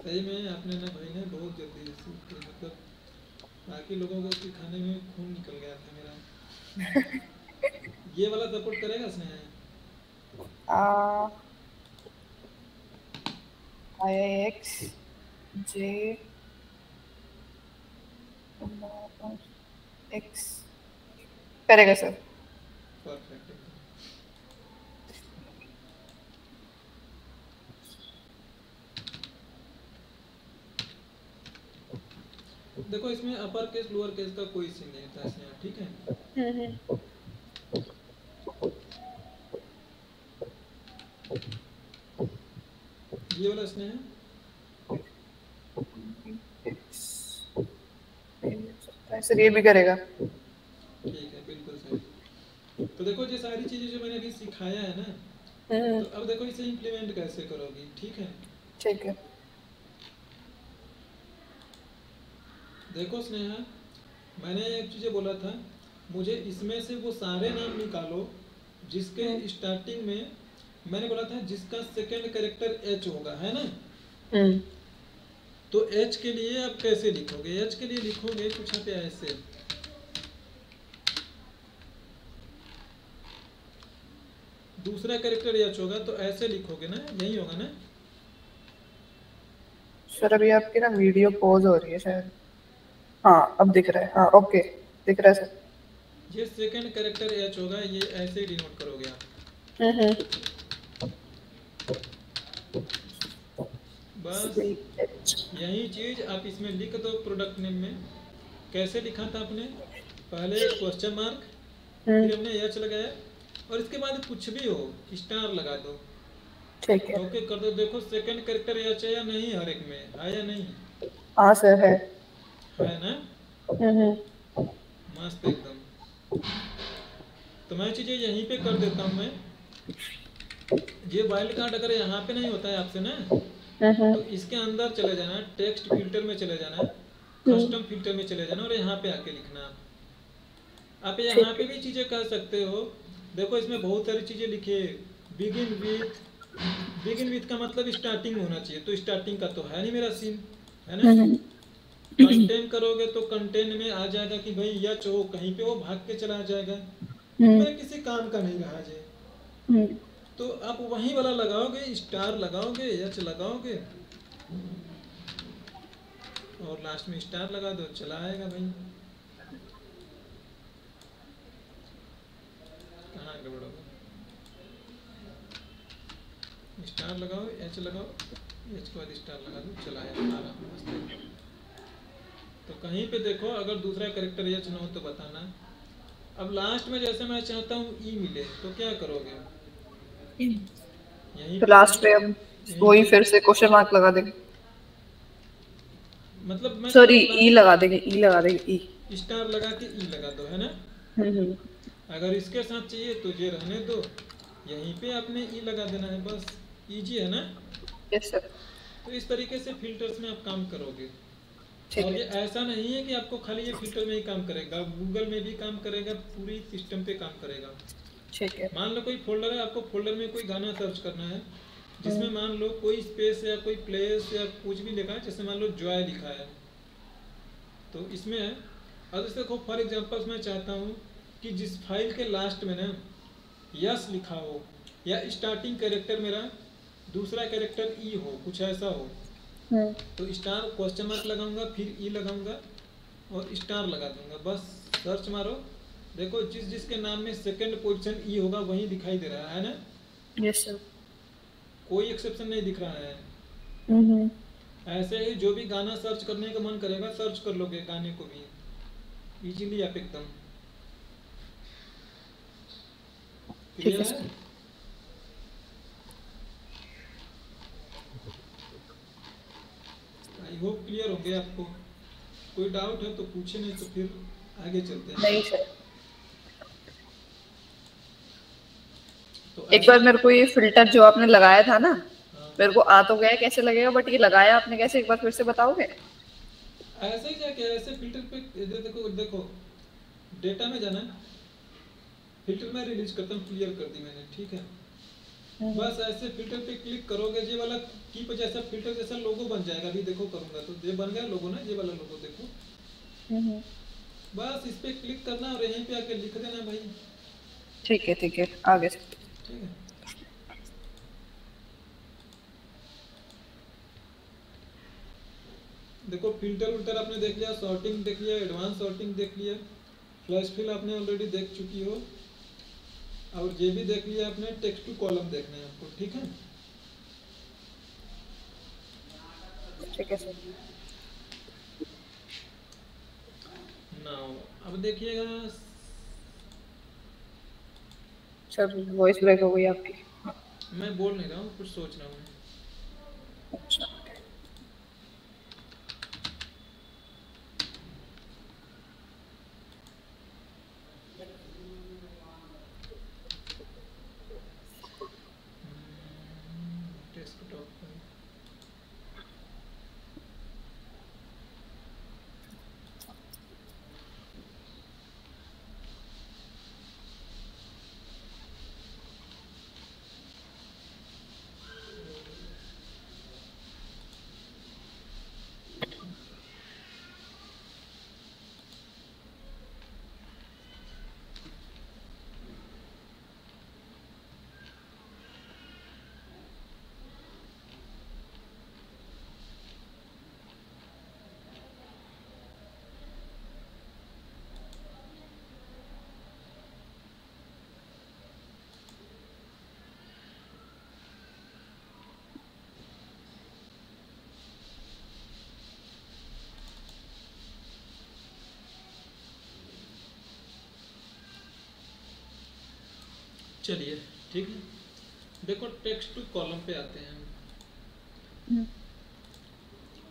सही में आपने ना भाई ने बहुत जल्दी सीख की, मतलब बाकी लोगों को सिखाने में खून निकल गया था मेरा। ये वाला सपोर्ट करेगा स्नेहा? आई एक्स जे एक्स करेगा सर। परफेक्ट एकदम। देखो इसमें अपर केस लोअर केस का कोई सीन नहीं था स्नेहा, ठीक है। ये वाला स्नेहा सर ये भी करेगा। ठीक है, बिल्कुल सही। तो देखो ये सारी चीजें जो मैंने अभी सिखाया है ना, तो अब देखो इसे इम्प्लीमेंट कैसे करोगी, ठीक है। ठीक है। देखो स्नेहा, मैंने एक चीज़ बोला था, मुझे इसमें से वो सारे नाम निकालो जिसके स्टार्टिंग में, मैंने बोला था जिसका सेकंड कैरेक्टर एच होगा, है ना। तो एच के लिए आप कैसे लिखोगे? एच के लिए लिखोगे कुछ पे ऐसे, दूसरा कैरेक्टर एच होगा तो ऐसे लिखोगे ना, यही होगा ना। सर अभी आपकी ना वीडियो पॉज हो रही है शायद। हाँ अब दिख रहा है, हाँ ओके दिख रहा है सर। ये सेकंड कैरेक्टर एच होगा, ये ऐसे डिनोट करोगे आप। बस यही चीज आप इसमें लिख दो। प्रोडक्ट नेम में कैसे लिखा था आपने? पहले क्वेश्चन मार्क, फिर हमने एच लगाया, और इसके बाद कुछ भी हो स्टार लगा दो। ठीक है। ओके कर दो। देखो सेकंड कैरेक्टर एच है या नहीं, हर एक में है या नहीं? हाँ सर है ना। मस्त एकदम। तो मैं चीजें यहीं पे कर देता हूँ मैं। ये वाइल्ड कार्ड अगर यहाँ पे नहीं होता है आपसे ना, तो इसके अंदर चले जाना, टेक्स्ट फिल्टर में चले जाना, कस्टम फिल्टर में चले जाना, और यहाँ पे आके लिखना। आप यहाँ पे भी चीजें कर सकते हो। देखो इसमें बहुत सारी चीजें लिखी है। बिगिन विथ, बिगिन विथ का मतलब स्टार्टिंग में होना चाहिए, तो स्टार्टिंग का तो है नहीं मेरा सीन, है ना। कंटेन करोगे तो कंटेन में आ जाएगा कि भाई यच हो, कहीं पे वो भाग के चला जाएगा, मेरे किसी काम का नहीं रहा जे। तो आप वहीं वाला लगाओगे, स्टार लगाओगे, यच लगाओगे, और लास्ट में स्टार लगा दो, चला आएगा भाई। कहाँ गड़बड़ होगा? स्टार लगाओ, एच लगाओ, एच के बाद स्टार लगा दो, चला आएगा मस्त। तो कहीं पे देखो अगर दूसरा कैरेक्टर एच ना हो तो बताना। अब लास्ट में जैसे मैं चाहता हूँ ई मिले, तो क्या करोगे? यहीं तो पे लास्ट पे हम वही फिर से क्वेश्चन मार्क लगा देंगे। मतलब मैं सॉरी ई लगा देंगे, ई लगा देंगे, ई स्टार लगा के ई लगा दो, है ना। अगर इसके साथ चाहिए तो ये रहने दो, यहीं पे आपने ई लगा देना है, बस इजी है ना। Yes sir. तो इस तरीके से फिल्टर्स में आप काम करोगे। और ये ऐसा नहीं है कि आपको खाली ये फिल्टर में ही काम करेगा, गूगल में भी काम करेगा, पूरी सिस्टम पे काम करेगा। ठीक है। मान लो कोई फोल्डर है, आपको फोल्डर में कोई गाना सर्च करना है, जिसमें मान लो कोई स्पेस या कोई प्लेस या कुछ भी लिखा है, जैसे मान लो जॉय लिखा है, तो इसमें अब जैसे देखो फॉर एग्जांपल मैं चाहता हूँ कि जिस फाइल के लास्ट में ना यस लिखा हो, या स्टार्टिंग कैरेक्टर मेरा दूसरा कैरेक्टर ई हो, कुछ ऐसा हो, तो स्टार क्वेश्चन मार्क लगाऊंगा, फिर ई लगाऊंगा और स्टार लगा दूंगा, बस सर्च मारो। देखो जिस जिसके नाम में सेकंड पोजीशन ई होगा वही दिखाई दे रहा है ना। Yes sir. कोई एक्सेप्शन नहीं दिख रहा है। ऐसे ही जो भी गाना सर्च करने का मन करेगा सर्च कर लोगे गाने को भी इजीली आप एकदम। क्लियर है? आई होप क्लियर होंगे आपको। कोई डाउट है तो पूछे, नहीं तो फिर आगे चलते हैं। नहीं सर। तो एक बार मेरे को ये फिल्टर जो आपने लगाया था ना, मेरे को आ तो गया कैसे लगेगा, बट ये लगाया आपने कैसे, एक बार फिर से बताओगे? ऐसे ही जाके ऐसे फिल्टर पे देखो, देखो डेटा में जाना, फिल्टर में रिलीज करता हूँ, क्लियर कर दी मैंने, ठीक है। बस ऐसे फिल्टर पे क्लिक करोगे, ये वाला की पे जैसा फिल्टर जैसा लोगो बन जाएगा। अभी देखो करूंगा तो ये बन गया लोगो ना, ये वाला लोगो देखो। बस इस पे क्लिक करना और यहीं पे आके लिख देना भाई। ठीक है ठीक है, आगे से। ठीक है। देखो फिल्टर उल्टर आपने देख लिया, सॉर्टिंग देख लिया, एडवांस सॉर्टिंग देख लिया, फ्लैश फिल आपने ऑलरेडी देख चुकी हो, और ये भी देख लिया आपने, टेक्स्ट टू कॉलम देखना है आपको, ठीक है। ठीक है सर। नाउ अब देखिएगा सर वॉइस ब्रेक हो गई आपकी। मैं बोल नहीं रहा हूँ, कुछ सोच रहा हूँ। अच्छा डेस्कटॉप पर चलिए ठीक है। देखो टेक्स्ट टू कॉलम पे आते हैं हम।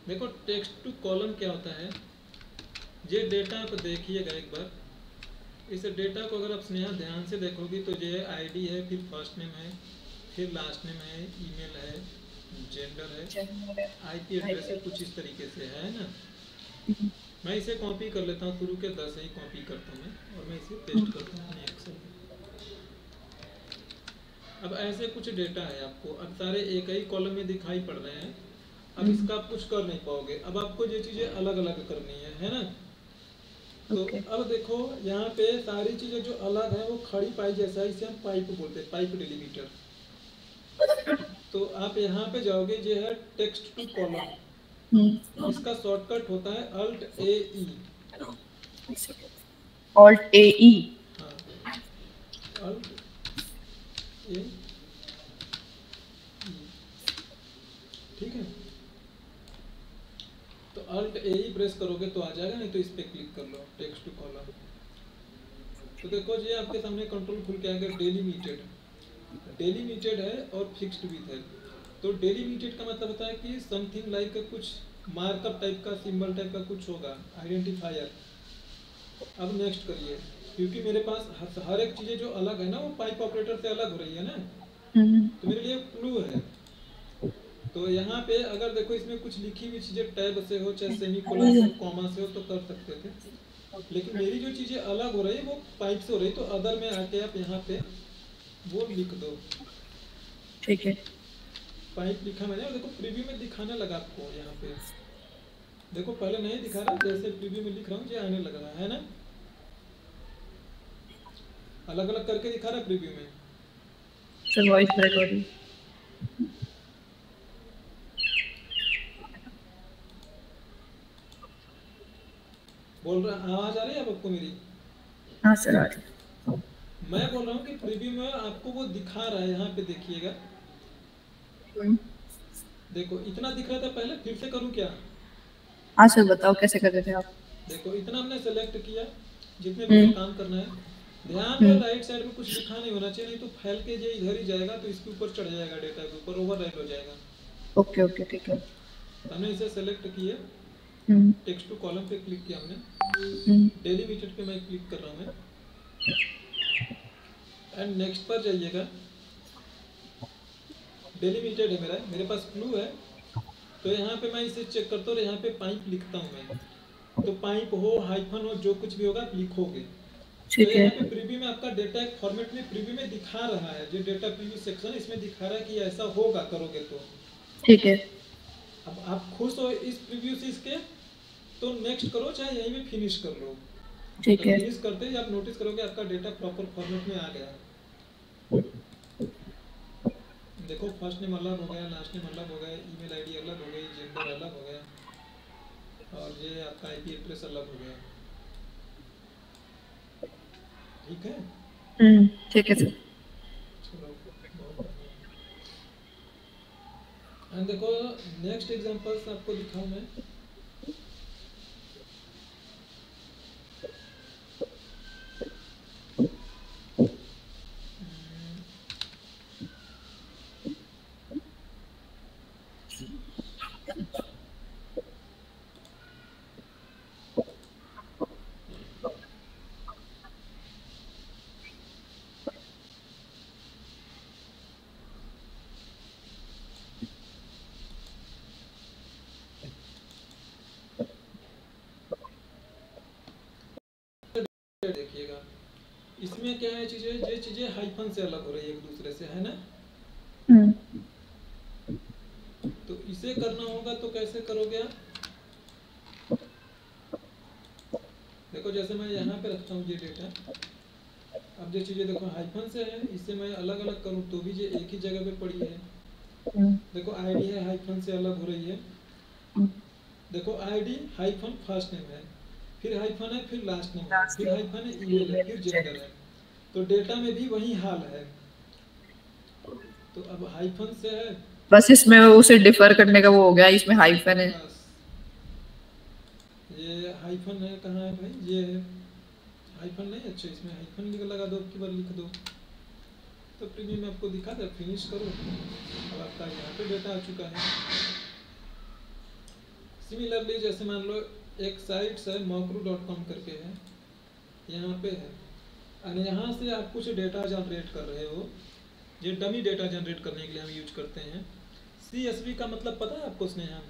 देखो टेक्स्ट टू कॉलम क्या होता है, ये डेटा आप देखिएगा एक बार। इस डेटा को अगर आप स्नेहा ध्यान से देखोगी तो ये आईडी है, फिर फर्स्ट नेम है, फिर लास्ट नेम है, ईमेल है, जेंडर है, आईपी एड्रेस है, कुछ इस तरीके से है ना। मैं इसे कॉपी कर लेता हूँ, शुरू के 10 ही कॉपी करता हूँ मैं, और मैं इसे पेस्ट करता हूँ अपने एक्सेल में। अब ऐसे कुछ डेटा है आपको, अब सारे एक ही कॉलम में दिखाई पड़ रहे हैं। अब इसका आप कुछ कर नहीं पाओगे, अब आपको ये चीज़ें अलग अलग करनी है ना। तो अब देखो यहाँ पे सारी चीज़ें जो अलग है वो खड़ी पाई जैसा है, इसे हम पाइप बोलते हैं, पाइप डिलीमीटर। तो आप यहाँ पे जाओगे, ये है टेक्स्ट टू कॉलम, इसका शॉर्टकट होता है अल्ट ए ई। ऑल्ट ए ई, हाँ, अल्ट ए, ठीक है। तो अल्ट ए ही प्रेस करोगे तो आ जाएगा, नहीं तो इस पे क्लिक कर लो, टेक्स्ट टू कॉलम। तो देखो ये आपके सामने कंट्रोल खुल के आएगा, डेलीमीटेड। डेलीमीटेड है और फिक्स्ड विथ है। तो डेलीमीटेड का मतलब होता है कि समथिंग लाइक कुछ मार्कअप टाइप का, सिंबल टाइप का कुछ होगा, आइडेंटिफायर। अब नेक्स्ट करिए, क्योंकि मेरे पास हर एक चीज़ें जो अलग है ना वो पाइप ऑपरेटर से अलग हो रही है ना, तो मेरे लिए क्लू है। तो यहाँ पे अगर देखो इसमें कुछ लिखी हुई चीज़ें टैब से हो, चाहे सेमीकोलन से हो, कॉमा से हो, तो कर सकते थे। लेकिन मेरी जो चीज़ें अलग हो रही है वो पाइप से हो रही, तो अदर में आके आप यहाँ पे वो लिख दो, ठीक है। पाइप लिखा मैंने, और देखो प्रीव्यू में दिखाने लगा आपको। यहाँ पे देखो पहले नहीं दिखा रहा, जैसे प्रीव्यू में लिख रहा हूँ ये आने लग रहा है ना, अलग अलग करके दिखा रहा है प्रीव्यू में। सर वॉइस रिकॉर्डिंग बोल रहा, आवाज आ रही है आपको मेरी? हाँ सर आ रही। मैं बोल रहा हूँ कि प्रीव्यू में आपको वो दिखा रहा है, यहाँ पे देखिएगा। देखो इतना दिख रहा था पहले, फिर से करूँ क्या? हाँ सर बताओ कैसे कर रहे थे आप? देखो इतना हमने सेलेक्ट किया, जितने भी काम करना है। ध्यान में राइट साइड में कुछ लिखा नहीं होना चाहिए, नहीं तो फैल के ये इधर ही जाएगा, तो इसके ऊपर चढ़ जाएगा, डेटा के ऊपर ओवरराइट हो जाएगा। ओके ओके ठीक है। हमने इसे सेलेक्ट किया, टेक्स्ट टू कॉलम पे क्लिक किया हमने, डेलीमीटेड पे मैं क्लिक कर रहा हूँ मैं, एंड नेक्स्ट पर जाइएगा। डेलीमीटेड है मेरा, मेरे पास क्लू है, तो यहाँ पे मैं इसे चेक करता हूँ और यहाँ पे पाइप लिखता हूँ मैं। तो पाइप हो, हाइफन हो, जो कुछ भी होगा आप लिखोगे। तो यहाँ पे प्रीव्यू में आपका डेटा एक फॉर्मेट में प्रीव्यू में दिखा रहा है, जो डेटा प्रीव्यू सेक्शन इसमें दिखा रहा है कि ऐसा होगा करोगे तो। ठीक है। अब आप खुश हो इस प्रीव्यू से इसके, तो नेक्स्ट करो, चाहे यहीं में फिनिश कर लो। ठीक है। फिनिश करते ही आप नोटिस करोगे आपका डेटा प्रॉपर फॉर्मेट में आ गया। देखो फर्स्ट नेम अलग हो गया, लास्ट नेम अलग हो गया, ईमेल आईडी अलग हो गई, जेंडर अलग हो गया, और ये आपका आईपी एड्रेस अलग हो गया। ठीक है? ठीक है सर। चलो एंड देखो नेक्स्ट एग्जांपल्स आपको दिखाऊं मैं। देखिएगा इसमें क्या है, चीजें ये चीजें हाइफन से अलग हो रही है एक दूसरे से, है ना। तो इसे करना होगा तो कैसे करोगे आप? देखो जैसे मैं यहाँ पे रखता हूँ ये डेटा, अब जो चीजें देखो हाइफन से है, इससे मैं अलग अलग करूँ तो भी ये एक ही जगह पे पड़ी है। देखो आईडी है हाइफन से अलग हो रही है। देखो आईडी हाइफन फर्स्ट नेम है, फिर हाइफन है, फिर लास्ट नेम है, फिर हाइफन है, ईमेल है, फिर जेंडर है। तो डेटा में भी वही हाल है। तो अब हाइफन से है, बस इसमें उसे डिफर करने का वो हो गया, इसमें हाइफन है। बस ये हाइफन है, कहाँ है भाई, ये है हाइफन नहीं। अच्छा इसमें हाइफन लगा दो, अब की बार लिख दो तो प्रीमियम में आपको दिखा दे। फिनिश करो, अब आपका यहाँ पे डेटा आ चुका है। सिमिलरली जैसे मान लो एक साइट है mokru.com करके है, यहाँ पे है, और यहाँ से आप कुछ डेटा जनरेट कर रहे हो। ये डमी डेटा जनरेट करने के लिए हम यूज करते हैं। CSV का मतलब पता है आपको स्नेहा?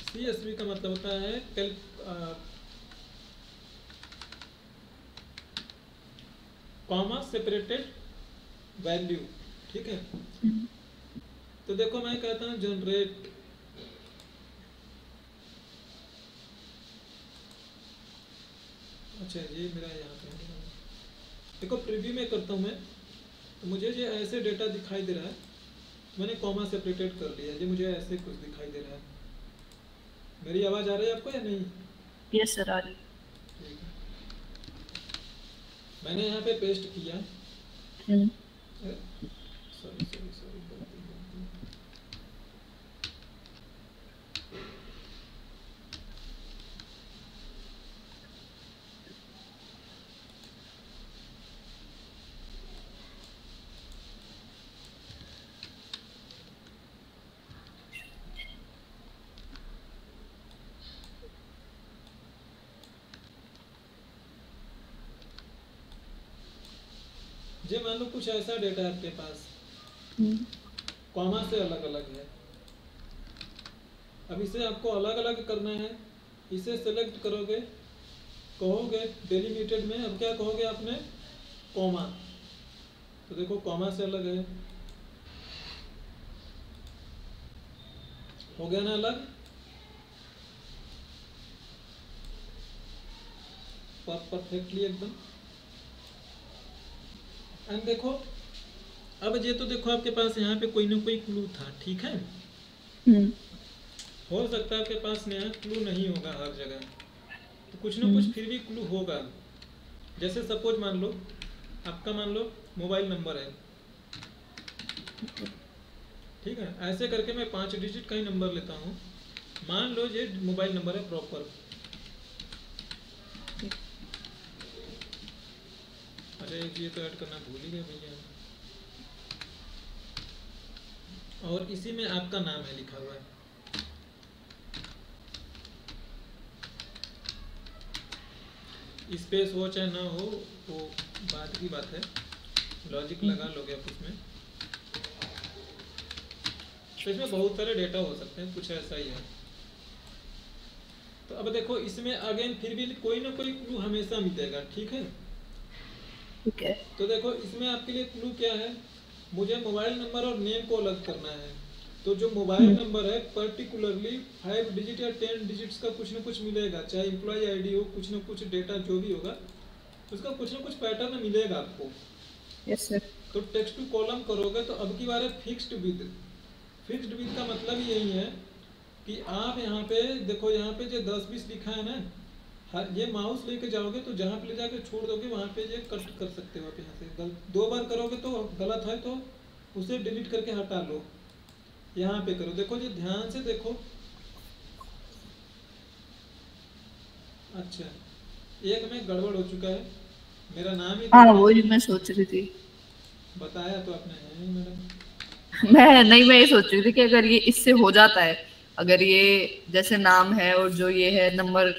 CSV का मतलब होता है कॉमा सेपरेटेड वैल्यू, ठीक है। तो देखो मैं कहता हूँ जनरेट, अच्छा ये मेरा यहाँ पे है। देखो प्रीव्यू में करता हूँ मैं, तो मुझे ये ऐसे डेटा दिखाई दे रहा है, मैंने कॉमा सेपरेटेड कर लिया, ये मुझे ऐसे कुछ दिखाई दे रहा है। मेरी आवाज आ रही है आपको या नहीं? यस सर आ रही है। ठीक है, मैंने यहाँ पे पेस्ट किया। सॉरी सॉरी सॉरी, गलती गलती। जे मान लो कुछ ऐसा डेटा आपके पास कॉमा से अलग अलग है। अब इसे आपको अलग अलग करना है, इसे सेलेक्ट करोगे, कहोगे डेलीमिटेड में, अब क्या कहोगे आपने, कॉमा। तो देखो कॉमा से अलग है, हो गया ना अलग। परफेक्टली एकदम। एंड देखो अब ये तो देखो आपके पास यहाँ पे कोई ना कोई क्लू था, ठीक है। हो सकता है आपके पास नया क्लू नहीं होगा हर जगह, तो कुछ ना कुछ फिर भी क्लू होगा। जैसे सपोज मान लो आपका, मान लो मोबाइल नंबर है, ठीक है। ऐसे करके मैं 5 डिजिट का ही नंबर लेता हूँ। मान लो ये मोबाइल नंबर है प्रॉपर। अरे ये तो ऐड करना भूल ही गया भैया। और इसी में आपका नाम है लिखा हुआ है। स्पेस हो चाहे ना हो वो बात की बात है, लॉजिक लगा लोगे आप उसमें। तो इसमें बहुत सारे डेटा हो सकते हैं, कुछ ऐसा ही है। तो अब देखो इसमें अगेन फिर भी कोई ना कोई क्लू हमेशा मिलेगा, ठीक है। ठीक है। तो देखो इसमें आपके लिए क्लू क्या है, मुझे मोबाइल नंबर और नेम को अलग करना है। तो जो मोबाइल नंबर है पर्टिकुलरली 5 डिजिट या 10 डिजिट्स का कुछ ना कुछ मिलेगा, चाहे एम्प्लॉय आईडी हो, कुछ ना कुछ डेटा जो भी होगा उसका कुछ ना कुछ पैटर्न मिलेगा आपको। Yes sir. तो टेक्स्ट टू कॉलम करोगे तो अब की बार है फिक्स्ड विद। फिक्स्ड विद का मतलब यही है कि आप यहाँ पे देखो, यहाँ पे जो 10-20 लिखा है ना, ये माउस लेके जाओगे तो जहाँ पे ले जाके छोड़ दोगे वहाँ पे ये कट कर सकते हो आप। यहाँ से 2 बार करोगे तो गलत है तो उसे डिलीट करके हटा लो। यहाँ पे करो। देखो जी ध्यान से देखो। अच्छा, एक में गड़बड़ हो चुका है, मेरा नाम ही तो हाँ है, वही मैं सोच रही थी। बताया तो आपने है नहीं मैडम। मैं नहीं, मैं ये सोच रही थी कि अगर ये इससे हो जाता है, अगर ये जैसे नाम है और जो ये है नंबर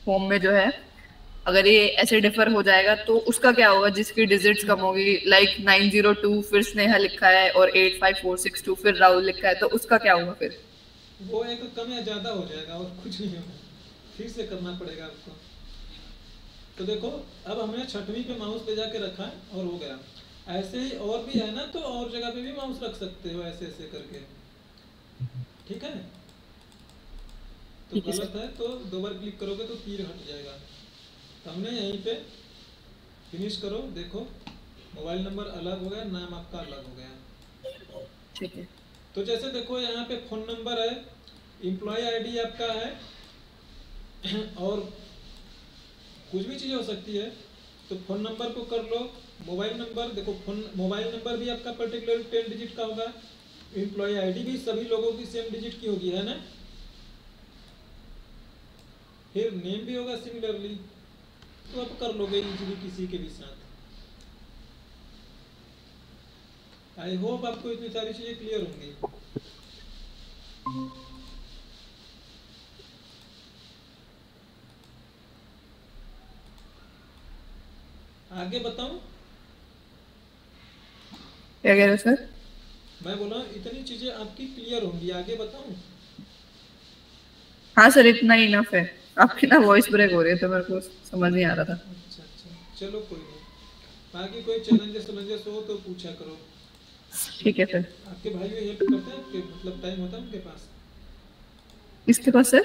होम में जो है, अगर ये ऐसे डिफर हो जाएगा तो उसका क्या होगा जिसकी डिजिट्स कम होगी, लाइक 902 फिर स्नेहा लिखा है और 85462 फिर राहुल लिखा है, तो उसका क्या होगा फिर? वो एक कम या ज़्यादा हो जाएगा और कुछ नहीं होगा, फिर से करना पड़ेगा आपको। तो देखो अब हमने छठवीं पे माउस ले जाके रखा है और हो गया। ऐसे ही और भी है ना, तो और जगह पे भी माउस रख सकते हो ऐसे ऐसे करके, ठीक है। तो ठीक है गलत सर। है तो दो बार क्लिक करोगे तो तीर हट जाएगा। तो हमने यहीं पे फिनिश करो, देखो मोबाइल नंबर अलग हो गया, नाम आपका अलग हो गया। ठीक है। तो जैसे देखो यहाँ पे फ़ोन नंबर है, एम्प्लॉय आईडी आपका है और कुछ भी चीज़ हो सकती है। तो फ़ोन नंबर को कर लो, मोबाइल नंबर देखो, फोन मोबाइल नंबर भी आपका पर्टिकुलर 10 डिजिट का होगा, एम्प्लॉय आईडी भी सभी लोगों की सेम डिजिट की होगी, है ना। फिर नेम भी होगा सिमिलरली, तो आप कर लोगे इजीली किसी के भी साथ। आई होप आपको इतनी सारी चीज़ें क्लियर होंगी। आगे बताऊं? क्या कह रहे हो सर? मैं बोला इतनी चीज़ें आपकी क्लियर होंगी, आगे बताऊं? हाँ सर, इतना ही इनफ है। आपकी ना वॉइस ब्रेक हो रही है तो मेरे को समझ नहीं आ रहा था। अच्छा अच्छा, चलो कोई नहीं। बाकी कोई चैलेंजेस चैलेंजेस हो तो पूछा करो। ठीक है सर। आपके भाई भी हेल्प करते हैं, आपके मतलब टाइम होता है उनके पास? इसके पास सर?